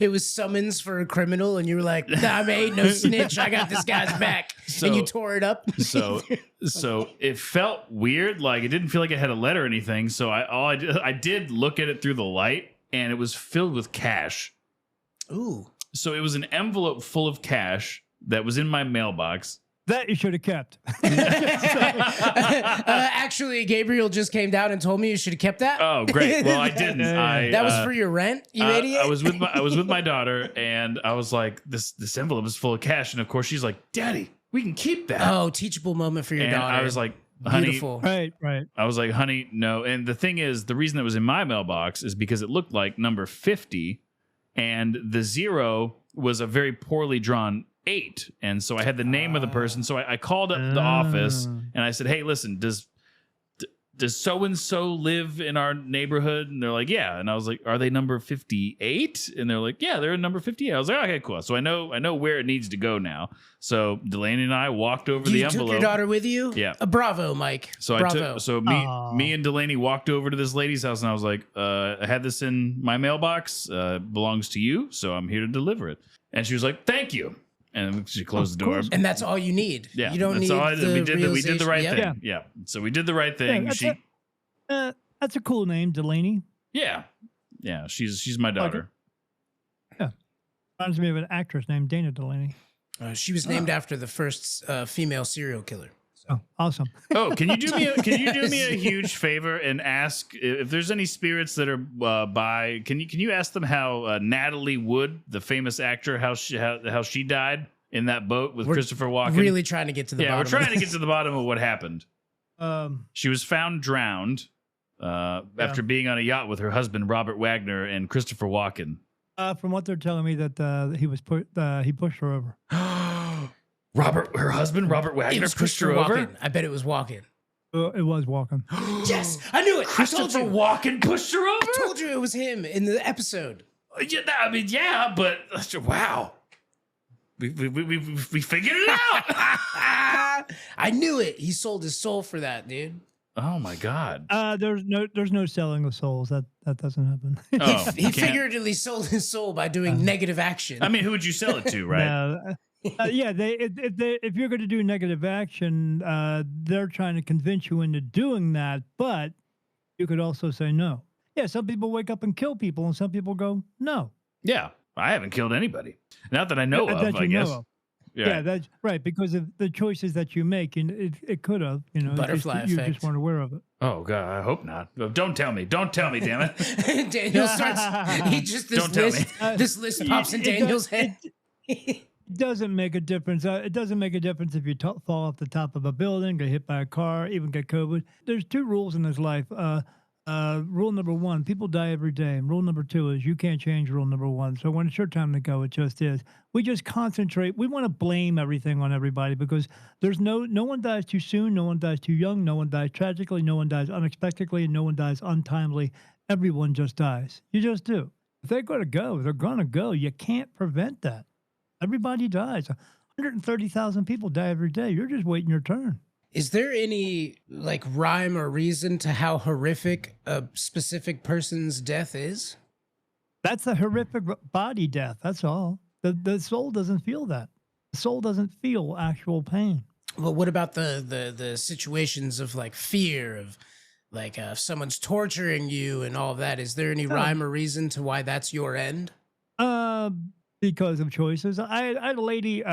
it was summons for a criminal, and you were like, "Nah, I ain't no snitch. I got this guy's back." And you tore it up. so it felt weird. Like it didn't feel like it had a letter or anything. So I did look at it through the light, and it was filled with cash. Ooh. So it was an envelope full of cash that was in my mailbox. That you should have kept. Actually, Gabriel just came down and told me you should have kept that. Oh, great. Well, I didn't. That was for your rent, you idiot. I was with my daughter, and I was like, this envelope is full of cash, and of course she's like, Daddy, we can keep that. Oh, teachable moment for your and daughter. I was like, honey, beautiful. Right. I was like, honey, no. And the thing is, the reason it was in my mailbox is because it looked like number 50, and the 0 was a very poorly drawn 8. And so I had the name of the person. So I called up the office and I said, hey, listen, does so-and-so live in our neighborhood? And they're like, yeah. And I was like, are they number 58? And they're like, yeah, they're number 58. I was like, okay, cool. So I know where it needs to go now. So Delaney and I walked over the envelope. You took your daughter with you? Yeah. Bravo, Mike. So Bravo. Me and Delaney walked over to this lady's house, and I was like, I had this in my mailbox, belongs to you, so I'm here to deliver it. And she was like, thank you. And she closed the door. And that's all you need. Yeah, you don't that's need all I did. We did the right realization. thing. Yeah. So we did the right thing. That's a cool name, Delaney. Yeah. She's my daughter. Yeah, reminds me of an actress named Dana Delaney. She was named after the first female serial killer. Oh, awesome. Oh, can you do me a huge favor and ask if there's any spirits that are by? Can you ask them how Natalie Wood, the famous actor, how she died in that boat with Christopher Walken? Really trying to get to the bottom. Yeah, we're trying to get to the bottom of what happened. She was found drowned after being on a yacht with her husband Robert Wagner and Christopher Walken. From what they're telling me, that he pushed her over. Her husband Robert Wagner pushed her over. Walken. I bet it was Walken. It was Walken. Yes, I knew it. Christopher Walken pushed her over. I told you it was him in the episode. Yeah, but wow. We figured it out. I knew it. He sold his soul for that, dude. Oh my God. There's no selling of souls. That doesn't happen. Oh, he figuratively sold his soul by doing negative action. I mean, who would you sell it to, right? If you're going to do negative action, they're trying to convince you into doing that. But you could also say no. Yeah, some people wake up and kill people, and some people go no. Yeah, I haven't killed anybody. Not that I know of, I guess. Yeah, that's right. Because of the choices that you make, and it could have, butterfly effect. You just weren't aware of it. Oh God, I hope not. Don't tell me. Don't tell me, damn it. Daniel starts. He just this list pops in Daniel's head. It doesn't make a difference. It doesn't make a difference if you fall off the top of a building, get hit by a car, even get COVID. There's 2 rules in this life. Rule number 1, people die every day. And rule number 2 is you can't change rule number 1. So when it's your time to go, it just is. We just concentrate. We want to blame everything on everybody because there's no one dies too soon, no one dies too young, no one dies tragically, no one dies unexpectedly, and no one dies untimely. Everyone just dies. You just do. If they're going to go, they're going to go. You can't prevent that. Everybody dies. 130,000 people die every day. You're just waiting your turn. Is there any rhyme or reason to how horrific a specific person's death is? That's a horrific body death. That's all. The soul doesn't feel that. The soul doesn't feel actual pain. Well, what about the situations of fear, of Like if someone's torturing you and all of that, is there any rhyme or reason to why that's your end? Because of choices. I had a lady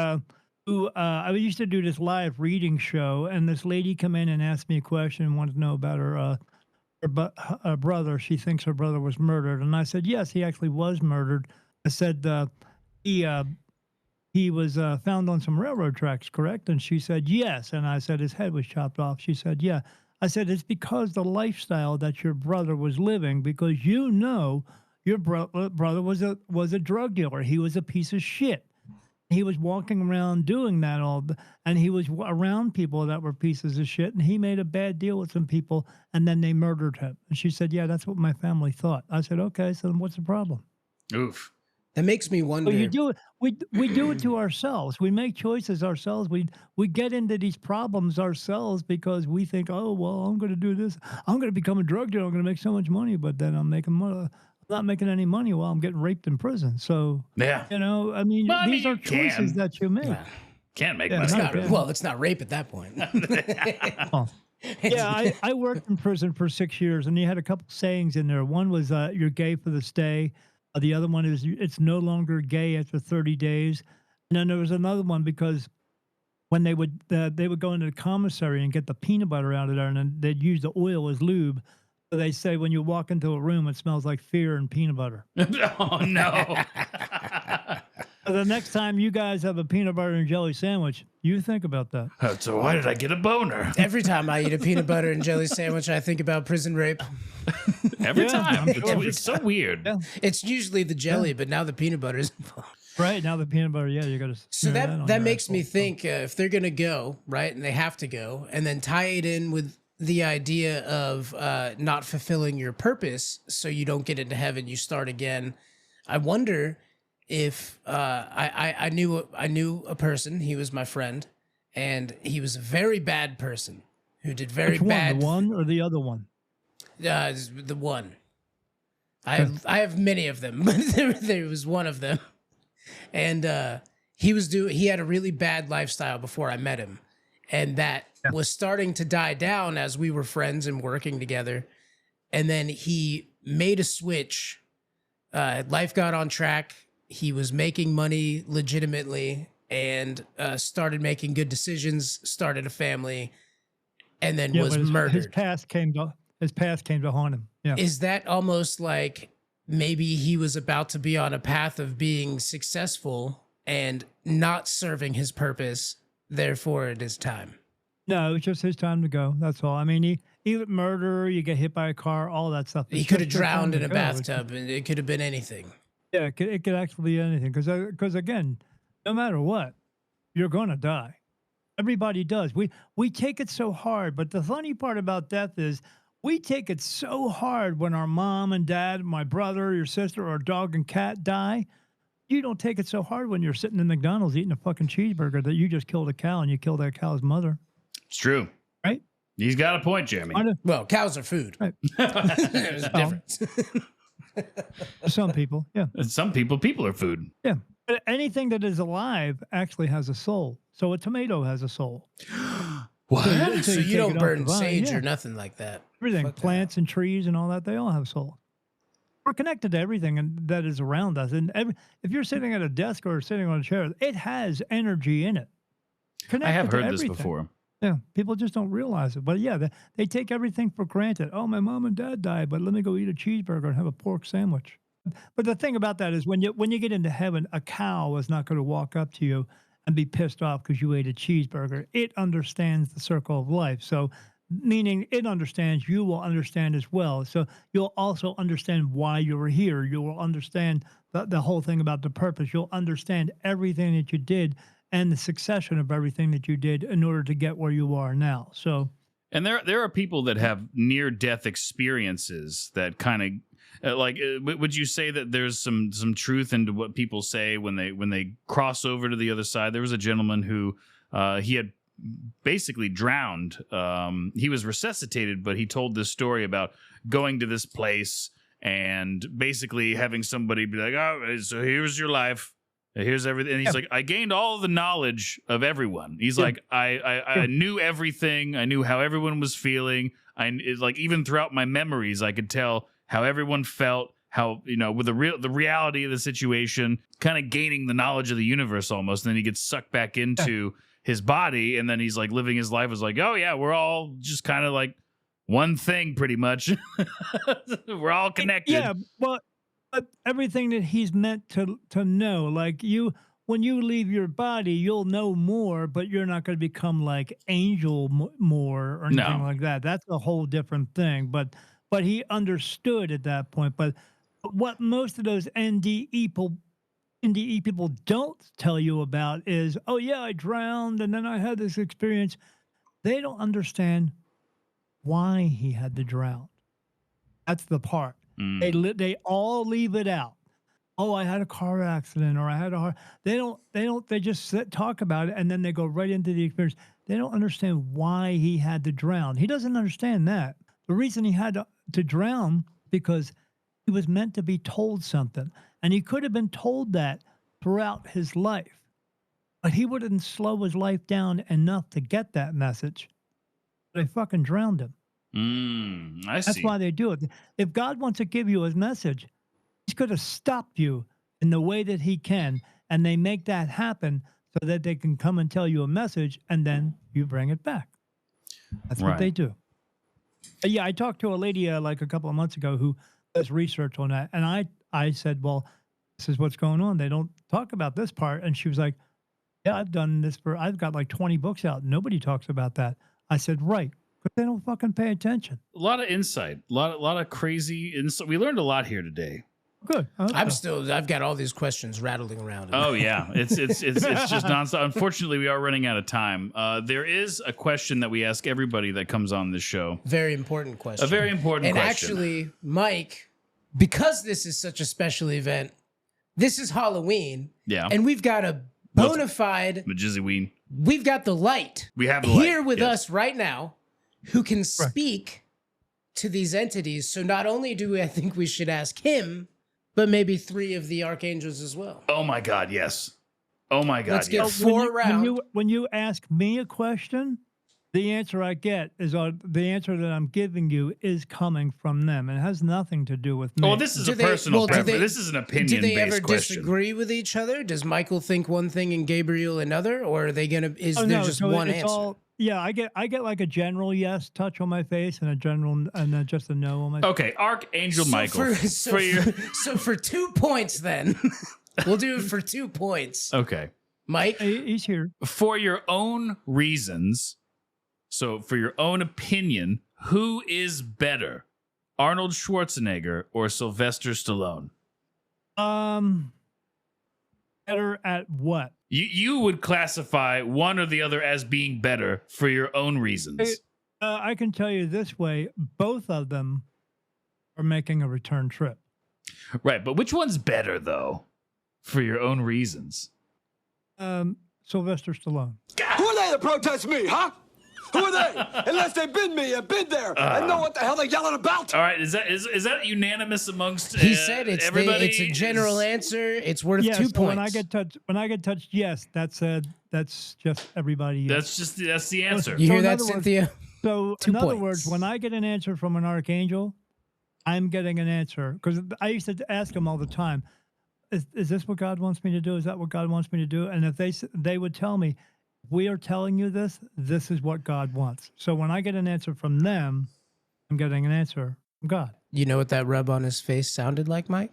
who I used to do this live reading show, and this lady come in and asked me a question and wanted to know about her brother. She thinks her brother was murdered, and I said yes, he actually was murdered. I said he was found on some railroad tracks, correct? And she said yes, and I said his head was chopped off. She said yeah. I said it's because the lifestyle that your brother was living, because you know your brother was a drug dealer. He was a piece of shit. He was walking around doing that and he was around people that were pieces of shit, and he made a bad deal with some people, and then they murdered him. And she said, yeah, that's what my family thought. I said, okay, so then what's the problem? Oof. That makes me wonder. Well, you do it. We do it to ourselves. We make choices ourselves. We get into these problems ourselves because we think, oh well, I'm going to do this. I'm going to become a drug dealer. I'm going to make so much money, but then I'm not making any money while I'm getting raped in prison. So Yeah. you know, I mean, Well, I these mean, are you can. choices that you make. Can't make Yeah, money. not bad. Well, it's not rape at that point. Oh. Yeah, I worked in prison for 6 years, and you had a couple sayings in there. One was you're gay for the stay. The other one is it's no longer gay after 30 days. And then there was another one because when they would go into the commissary and get the peanut butter out of there, and then they'd use the oil as lube. So they say when you walk into a room, it smells like fear and peanut butter. Oh no. So the next time you guys have a peanut butter and jelly sandwich, you think about that. So why did I get a boner? Every time I eat a peanut butter and jelly sandwich, I think about prison rape. Every Yeah, time. I'm sure. It's so weird. Yeah. It's usually the jelly, but now the peanut butter is involved. Right now, the peanut butter, yeah, you got to. So that makes me think if they're gonna go right, and they have to go, and then tie it in with the idea of not fulfilling your purpose, so you don't get into heaven, you start again. I wonder if I knew a person. He was my friend, and he was a very bad person who did very Which bad. The one or the other one? The one. I have many of them, but there was one of them, and he had a really bad lifestyle before I met him, and that was starting to die down as we were friends and working together, and then he made a switch. Life got on track. He was making money legitimately and started making good decisions, started a family, and then was murdered. His past came to haunt him. Yeah. Is that almost like maybe he was about to be on a path of being successful and not serving his purpose, therefore it is time? No, it's just his time to go. That's all. I mean, either murder, you get hit by a car, all that stuff. He It's could have just his time drowned to in a go. bathtub, and it could have been anything. Yeah, it could actually be anything. Because again, no matter what, you're going to die. Everybody does. We take it so hard. But the funny part about death is we take it so hard when our mom and dad, my brother, your sister, or dog and cat die. You don't take it so hard when you're sitting in McDonald's eating a fucking cheeseburger that you just killed a cow and you killed that cow's mother. It's true. Right? He's got a point, Jeremy. Well, cows are food. Right. There's a difference. Some people, yeah. And some people are food. Yeah. But anything that is alive actually has a soul. So a tomato has a soul. What? So you take it don't off burn the vine, sage yeah. or nothing like that. Everything, Fuck that. plants and trees and all that, they all have soul. We're connected to everything that is around us. And if you're sitting at a desk or sitting on a chair, it has energy in it. I have Connected to heard this everything. before. Yeah, people just don't realize it. But yeah, they take everything for granted. Oh, my mom and dad died, but let me go eat a cheeseburger and have a pork sandwich. But the thing about that is when you get into heaven, a cow is not going to walk up to you and be pissed off because you ate a cheeseburger. It understands the circle of life. So meaning it understands, you will understand as well. So you'll also understand why you were here. You will understand the whole thing about the purpose. You'll understand everything that you did and the succession of everything that you did in order to get where you are now. So, And there are people that have near-death experiences that kind of would you say that there's some truth into what people say when they cross over to the other side? There was a gentleman who he had basically drowned. He was resuscitated, but he told this story about going to this place and basically having somebody be like, "Oh, so here's your life. Here's everything. And he's like, I gained all the knowledge of everyone. He's like, I knew everything. I knew how everyone was feeling. It's like even throughout my memories, I could tell how everyone felt, how, with the reality of the situation, kind of gaining the knowledge of the universe almost. And then he gets sucked back into his body. And then he's like living his life as like, oh yeah, we're all just kind of like one thing pretty much. We're all connected. Yeah, but everything that he's meant to know, like when you leave your body, you'll know more, but you're not going to become like angel more or anything like that. That's a whole different thing. But he understood at that point. But what most of those NDE people don't tell you about is, oh yeah, I drowned and then I had this experience. They don't understand why he had to drown. That's the part. They all leave it out. Oh, I had a car accident, or I had a heart. They just talk about it, and then they go right into the experience. They don't understand why he had to drown. He doesn't understand that. The reason he had to drown because he was meant to be told something, and he could have been told that throughout his life, but he wouldn't slow his life down enough to get that message. They fucking drowned him. I see. That's why they do it. If God wants to give you his message, he's going to stop you in the way that he can, and they make that happen so that they can come and tell you a message, and then you bring it back. That's what they do. Yeah, I talked to a lady like a couple of months ago who does research on that, and I said, well, this is what's going on. They don't talk about this part. And she was like, yeah, I've got like 20 books out. Nobody talks about that. I said, right. But they don't fucking pay attention. A lot of insight, a lot of crazy insight. We learned a lot here today. Good. I've got all these questions rattling around. Oh yeah, it's just nonstop. Unfortunately, we are running out of time. There is a question that we ask everybody that comes on this show. Very important question. A very important question. And actually, Mike, because this is such a special event, this is Halloween. Yeah. And we've got a bona fide MJSYWEEN. We've got the light. We have the light here with us right now, who can speak to these entities. So not only do I think we should ask him, but maybe 3 of the archangels as well. Oh my God, yes. Oh my God, Let's get yes. 4 rounds. When you ask me a question, the answer I get is the answer that I'm giving you is coming from them. It has nothing to do with me. Oh, this is a personal preference. This is an opinion-based question. Do they ever disagree with each other? Does Michael think one thing and Gabriel another, or are they gonna? Is there just one answer? Yeah, I get like a general yes touch on my face and a general and then just a no on my face. Okay, Archangel Michael. So for 2 points then. We'll do it for 2 points. Okay. Mike? He's here. For your own reasons, so for your own opinion, who is better? Arnold Schwarzenegger or Sylvester Stallone? Better at what? You would classify one or the other as being better for your own reasons. I can tell you this way, both of them are making a return trip. Right, but which one's better, though, for your own reasons? Sylvester Stallone. Who are they to protest me, huh? Who are they? Unless they've been me and been there and know what the hell they're yelling about. All right, is that unanimous amongst he said everybody? It's a general answer. It's worth 2 points. When I get touched, yes, that's just everybody. Yes. That's the answer. You hear that, Cynthia? So in other words, when I get an answer from an archangel, I'm getting an answer because I used to ask them all the time, is this what God wants me to do? Is that what God wants me to do? And if they would tell me, we are telling you this is what God wants. So when I get an answer from them, I'm getting an answer from God. You know what that rub on his face sounded like, Mike?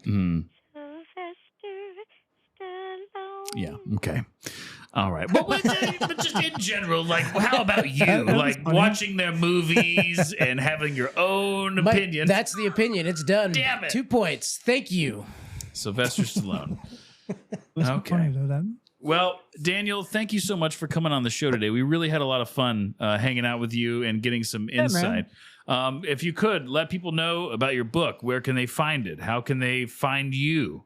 Yeah, okay. All right. Well, but just in general, like, how about you? Like, watching their movies and having your own opinion. That's the opinion. It's done. Damn it. 2 points. Thank you. Sylvester Stallone. Okay. Funny, though, that. Well, Daniel, thank you so much for coming on the show today. We really had a lot of fun hanging out with you and getting some insight. If you could, let people know about your book. Where can they find it? How can they find you?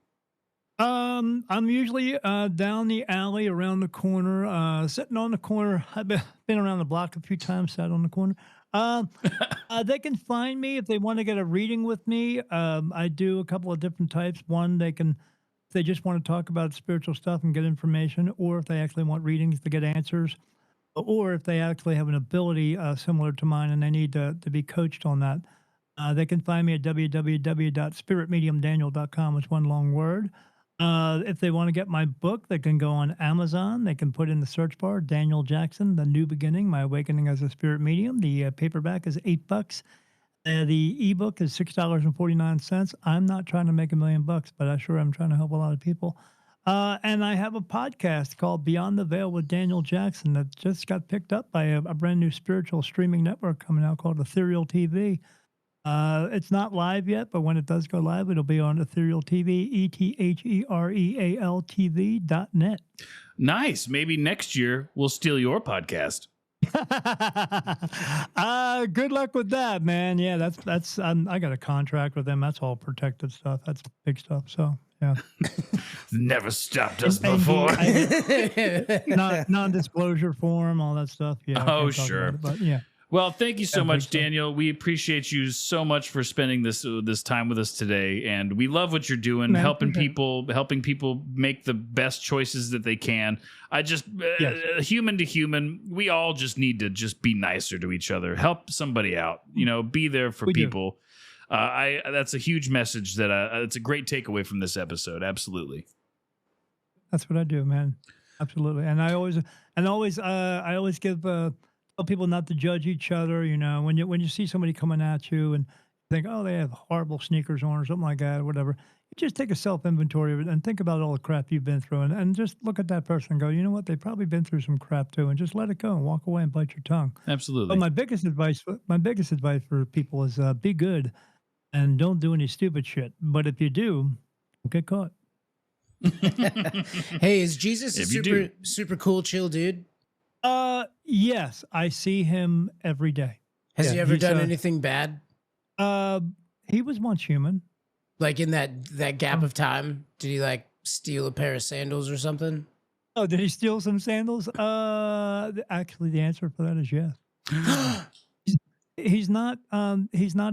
I'm usually down the alley around the corner, sitting on the corner. I've been around the block a few times, sat on the corner. They can find me if they want to get a reading with me. I do a couple of different types. One, they can if they just want to talk about spiritual stuff and get information, or if they actually want readings to get answers, or if they actually have an ability similar to mine and they need to be coached on that, they can find me at www.spiritmediumdaniel.com. It's one long word. If they want to get my book, they can go on Amazon. They can put in the search bar, Daniel Jackson, The New Beginning, My Awakening as a Spirit Medium. The paperback is $8. The ebook is $6.49. I'm not trying to make $1 million, but I sure am trying to help a lot of people. And I have a podcast called Beyond the Veil with Daniel Jackson that just got picked up by a brand new spiritual streaming network coming out called Ethereal TV. It's not live yet, but when it does go live, it'll be on Ethereal TV, ETHEREALTV.net. Nice. Maybe next year we'll steal your podcast. Good luck with that, man. Yeah, that's I got a contract with them. That's all protected stuff. That's big stuff. So yeah, Never stopped us before. Non-disclosure form, all that stuff. Yeah. I Oh, can't talk sure. about it, but yeah. Well, thank you so Yeah, much, big stuff. Daniel. We appreciate you so much for spending this time with us today, and we love what you're doing, Man, helping appreciate people make the best choices that they can. I just human to human, we all just need to just be nicer to each other, help somebody out, be there for We do. people. That's a huge message that it's a great takeaway from this episode. Absolutely. That's what I do, man. Absolutely. And I always give tell people not to judge each other. When you see somebody coming at you and think, oh, they have horrible sneakers on or something like that or whatever, you just take a self inventory of it and think about all the crap you've been through and just look at that person and go, you know what? They've probably been through some crap too, and just let it go and walk away and bite your tongue. Absolutely. But my biggest advice for people is be good and don't do any stupid shit. But if you do, don't get caught. Hey, is Jesus a If you super do. super cool, chill dude? Yes, I see him every day. Has Yeah, he ever he's, done anything bad? He was once human. Like in that gap of time, did he like steal a pair of sandals or something? Oh, did he steal some sandals? Actually, the answer for that is yes. He's not a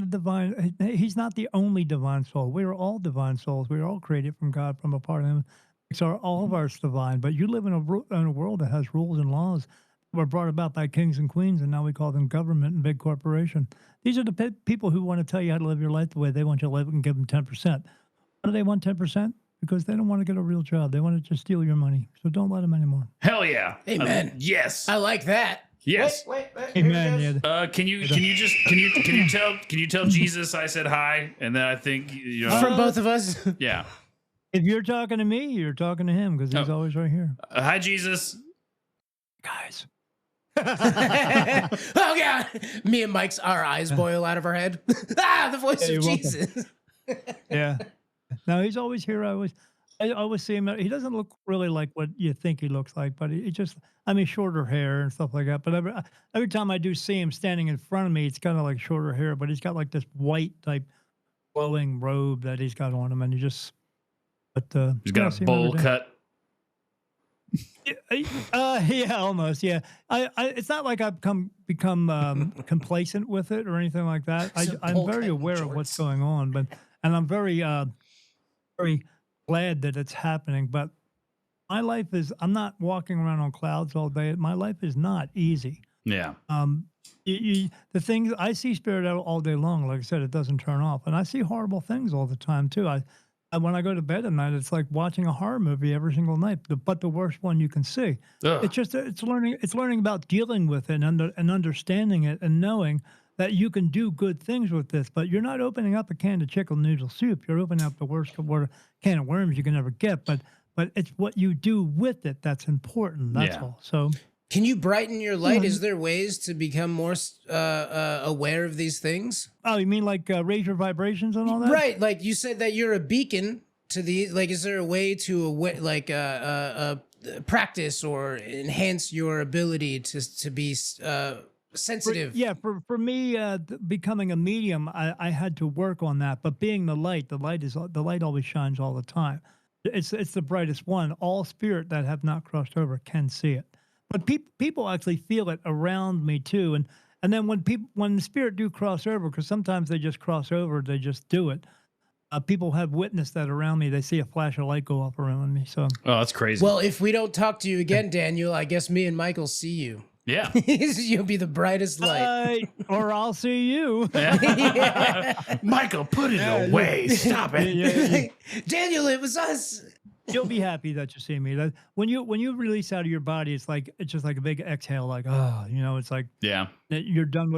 divine. He's not the only divine soul. We are all divine souls. We are all created from God, from a part of Him. So all of ours divine. But you live in a world that has rules and laws that were brought about by kings and queens, and now we call them government and big corporation. These are the people who want to tell you how to live your life the way they want you to live and give them 10%. Why do they want 10%? Because they don't want to get a real job. They want to just steal your money. So don't let them anymore. Hell yeah. Amen. Yes. I like that. Yes. Wait. Amen. Here it goes. Yeah. Can you tell Jesus I said hi, and then I think From both of us. yeah. If you're talking to me, you're talking to him because he's Oh. always right here. Hi Jesus. Guys. Oh God! Me and Mike's our eyes boil out of our head. The voice Yeah, of you're welcome. Jesus. Yeah. No, he's always here. I always see him. He doesn't look really like what you think he looks like, but he just, shorter hair and stuff like that. But every time I do see him standing in front of me, it's kind of like shorter hair, but he's got like this white type flowing robe that he's got on him. And He's got a bowl cut. Yeah, almost. Yeah. It's not like I've become complacent with it or anything like that. Some I'm bowl very cut aware of what's jorts. going on, and I'm very glad that it's happening. But my life I'm not walking around on clouds all day. My life is not easy. Yeah. The things I see spirit out all day long, like I said, it doesn't turn off, and I see horrible things all the time too. When I go to bed at night, it's like watching a horror movie every single night, but the worst one you can see. Ugh. It's learning about dealing with it and understanding it and knowing that you can do good things with this. But you're not opening up a can of chicken noodle soup. You're opening up the worst can of worms you can ever get. But it's what you do with it that's important. That's Yeah. all. So. Can you brighten your light? Yeah. Is there ways to become more aware of these things? Oh, you mean like raise your vibrations and all that? Right, like you said that you're a beacon to the. Like, is there a way to practice or enhance your ability to be sensitive? For me, becoming a medium, I had to work on that. But being the light always shines all the time. It's the brightest one. All spirit that have not crossed over can see it. But people actually feel it around me too. And then when the spirit do cross over, because sometimes they just cross over, they just do it. people have witnessed that around me. They see a flash of light go off around me. So Oh, that's crazy. Well, if we don't talk to you again, Daniel, I guess me and Michael see you. yeah. You'll be the brightest light. or I'll see you. Michael, put it away. Stop it. Daniel, it was us. You'll be happy that you see me. That when you release out of your body, it's just like a big exhale, like it's like Yeah. you're done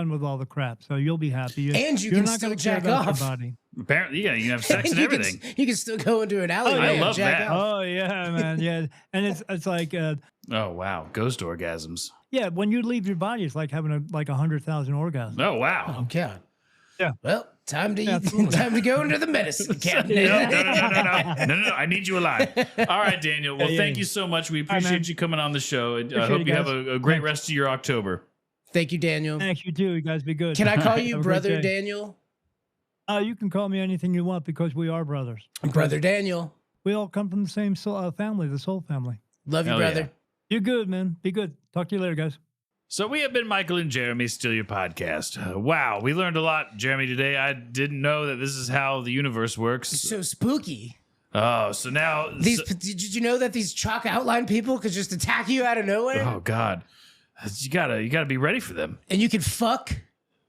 with all the crap. So you'll be happy. And you You're can not still gonna care jack about your off. body. Apparently, yeah, you can have sex and You can- everything. You can still go into an alleyway I and love jack that. off. Oh yeah, man, yeah. And it's like Oh, wow. Ghost orgasms. yeah, when you leave your body, it's like having 100,000 orgasms. Oh, wow. Oh God. Yeah. Well, time to Absolutely. time to go into the medicine cabinet. No. I need you alive. All right, Daniel. Well, Yeah, thank yeah. you so much. We All right, appreciate man. you coming on the show. I Appreciate hope it, you have guys. a great Thanks. rest of your October. Thank you, Daniel. Thanks, you too. You guys be good. Can I call you Have a great Brother day. Daniel? You can call me anything you want because we are brothers. Brother Daniel. We all come from the same family, the soul family. Love you, Hell brother. yeah. You're good, man. Be good. Talk to you later, guys. So we have been Michael and Jeremy Steal Your Podcast. Wow, we learned a lot, Jeremy, today. I didn't know that this is how the universe works. So spooky. Oh, so now... Did you know that these chalk outline people could just attack you out of nowhere? Oh, God. You gotta be ready for them. And you could fuck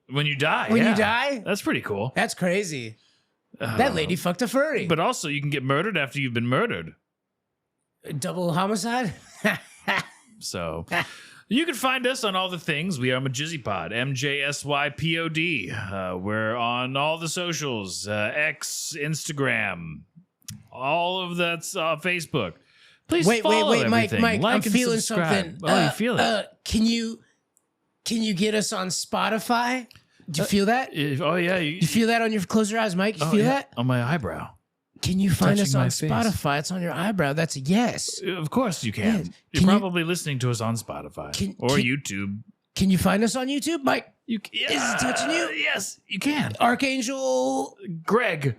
When you die, when yeah. you die? That's pretty cool. That's crazy. That lady fucked a furry. But also, you can get murdered after you've been murdered. Double homicide? So you can find us on all the things. We are MJSYPod, MJSYPOD. We're on all the socials, X, Instagram, all of that's Facebook. Please follow Mike, everything. Mike, Like I'm and feeling subscribe. something. Oh, you feel it? Can you get us on Spotify? Do you feel that? Oh, yeah. You feel that on your close your eyes, Mike? You oh, feel yeah, that? on my eyebrow. Can you find us touching on my face. Spotify? It's on your eyebrow. That's a yes. Of course you Yeah. can. Can You're you- probably listening to us on Spotify or can- YouTube. Can you find us on YouTube, Mike? You, Is it touching you? Yes, you can. Archangel Greg.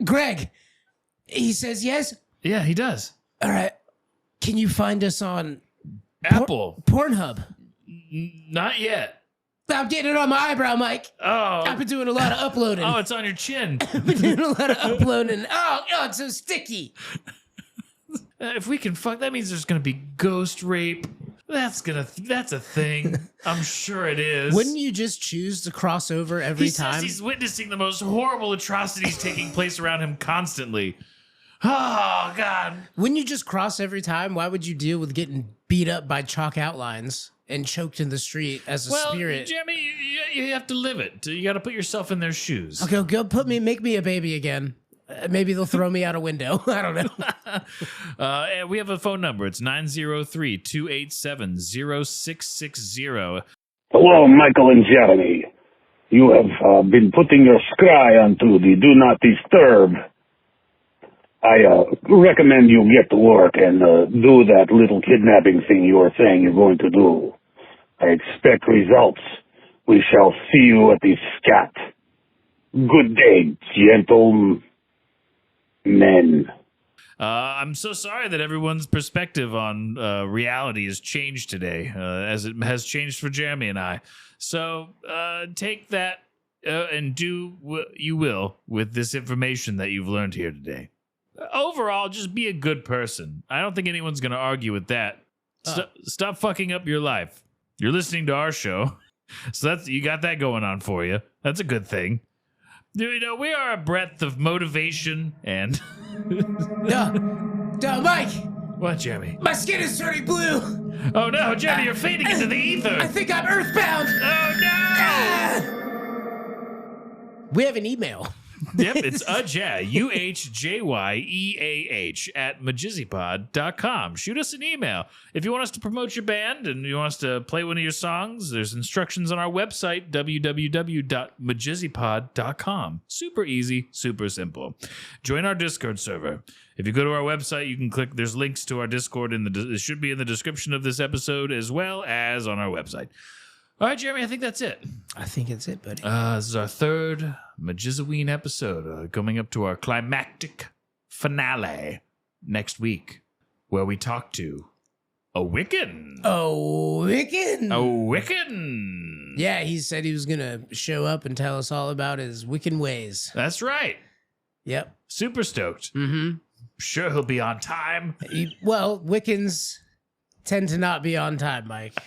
He says yes. Yeah, he does. All right. Can you find us on Apple. Pornhub? Not yet. I'm getting it on my eyebrow, Mike. Oh. I've been doing a lot of uploading. Oh, it's on your chin. I've been doing a lot of uploading. Oh, it's so sticky. If we can fuck, that means there's gonna be ghost rape. That's a thing. I'm sure it is. Wouldn't you just choose to cross over every he time? says he's witnessing the most horrible atrocities taking place around him constantly. Oh God. Wouldn't you just cross every time? Why would you deal with getting beat up by chalk outlines and choked in the street as a Well, spirit? Jeremy, you have to live it. You got to put yourself in their shoes. Okay, go make me a baby again. Maybe they'll throw me out a window. I don't know. And we have a phone number. It's 903-287-0660. Hello, Michael and Jeremy. You have been putting your scry onto the Do Not Disturb. I recommend you get to work and do that little kidnapping thing you were saying you're going to do. I expect results. We shall see you at the scat. Good day, gentlemen. I'm so sorry that everyone's perspective on reality has changed today, as it has changed for Jeremy and I. So take that and do what you will with this information that you've learned here today. Overall, just be a good person. I don't think anyone's going to argue with that. Stop fucking up your life. You're listening to our show, so you got that going on for you. That's a good thing. You know, we are a breadth of motivation and... No, Mike! What, Jeremy? My skin is turning blue! Oh no, Jeremy, you're fading into the ether! I think I'm earthbound! Oh no! Ah! We have an email. Yep, it's UHJYEAH at MJSYPod.com. Shoot us an email. If you want us to promote your band and you want us to play one of your songs, there's instructions on our website, www.MJSYPod.com. Super easy, super simple. Join our Discord server. If you go to our website, you can click, there's links to our Discord, it should be in the description of this episode as well as on our website. All right, Jeremy, I think that's it. I think it's it, buddy. This is our third MJSYWEEN episode, coming up to our climactic finale next week, where we talk to a Wiccan. Oh, Wiccan! A Wiccan! Yeah, he said he was going to show up and tell us all about his Wiccan ways. That's right. Yep. Super stoked. Mm-hmm. Sure, he'll be on time. Well, Wiccans tend to not be on time, Mike.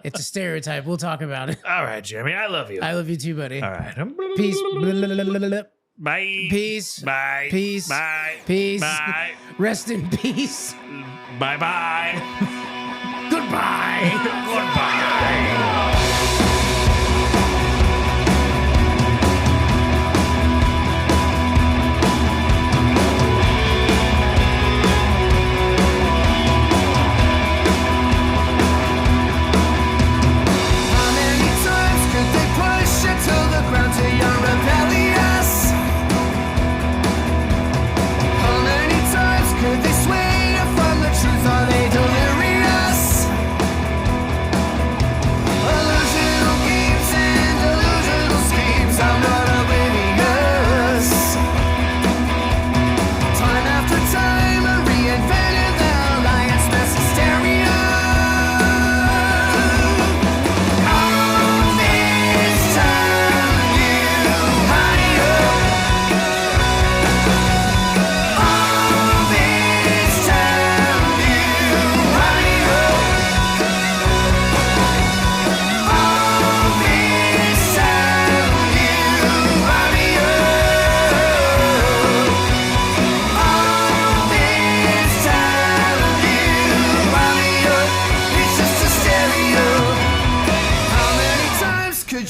It's a stereotype. We'll talk about it. All right, Jeremy, I love you. I love you too, buddy. All right. Peace. Bye. Peace. Bye. Peace. Bye. Peace. Bye. Rest in peace. Bye-bye. Goodbye. Goodbye.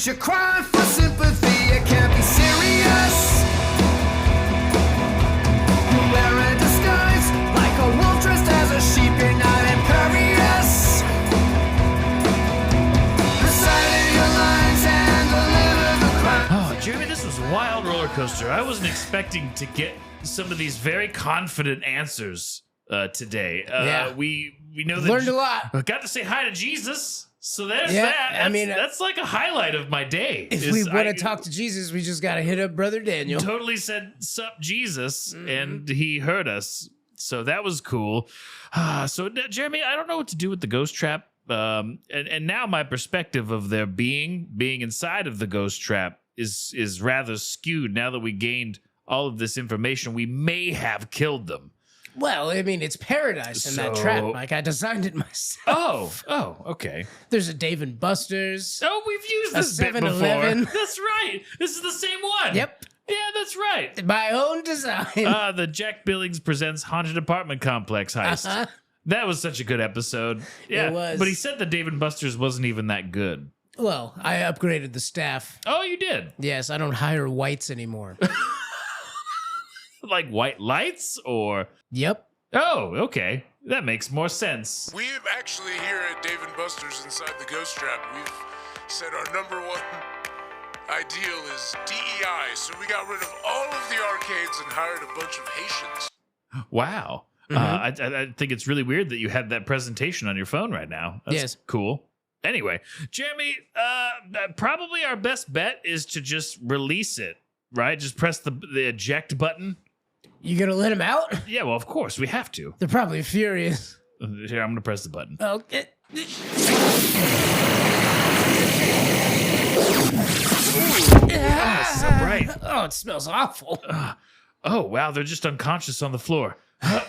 You cry for sympathy, it can't be serious. You wear a disguise like a wolf dressed as a sheep, you're not imperious. Reciting your lines and deliver the crime. Oh, Jeremy, this was a wild roller coaster. I wasn't expecting to get some of these very confident answers today. Yeah. We know that Learned a lot. Got to say hi to Jesus. So there's Yeah, that. I mean, that's like a highlight of my day. If we want to talk to Jesus, we just got to hit up Brother Daniel. Totally said sup Jesus, and he heard us. So that was cool. So Jeremy, I don't know what to do with the ghost trap. And now my perspective of their being inside of the ghost trap is rather skewed. Now that we gained all of this information, we may have killed them. Well, I mean, it's paradise in that trap, Mike. I designed it myself. Oh, okay. There's a Dave and Buster's. Oh, we've used A this bit before. 7-Eleven. That's right. This is the same one. Yep. Yeah, that's right. My own design. The Jack Billings Presents Haunted Apartment Complex Heist. Uh-huh. That was such a good episode. Yeah, It was. But he said that Dave and Buster's wasn't even that good. Well, I upgraded the staff. Oh, you did? Yes, I don't hire whites anymore. Like white lights or? Yep. Oh, okay. That makes more sense. We've actually here at Dave & Buster's inside the Ghost Trap, we've said our number one ideal is DEI. So we got rid of all of the arcades and hired a bunch of Haitians. Wow. I think it's really weird that you had that presentation on your phone right now. That's Yes. cool. Anyway, Jeremy, probably our best bet is to just release it, right? Just press the eject button. You gonna let him out? Yeah, well, of course, we have to. They're probably furious. Here, I'm going to press the button. Okay. So bright. Oh, it smells awful. Oh, wow, they're just unconscious on the floor. All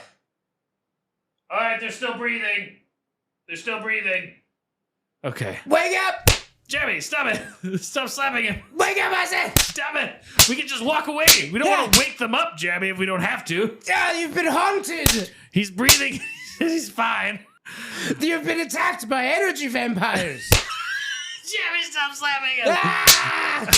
right, they're still breathing. They're still breathing. Okay. Wake up! Jeremy, stop it. Stop slapping him. Wake up, I said! Stop it. We can just walk away. We don't want to wake them up, Jeremy, if we don't have to. Ah, you've been haunted! He's breathing. He's fine. You've been attacked by energy vampires! Jeremy, stop slapping him. Ah!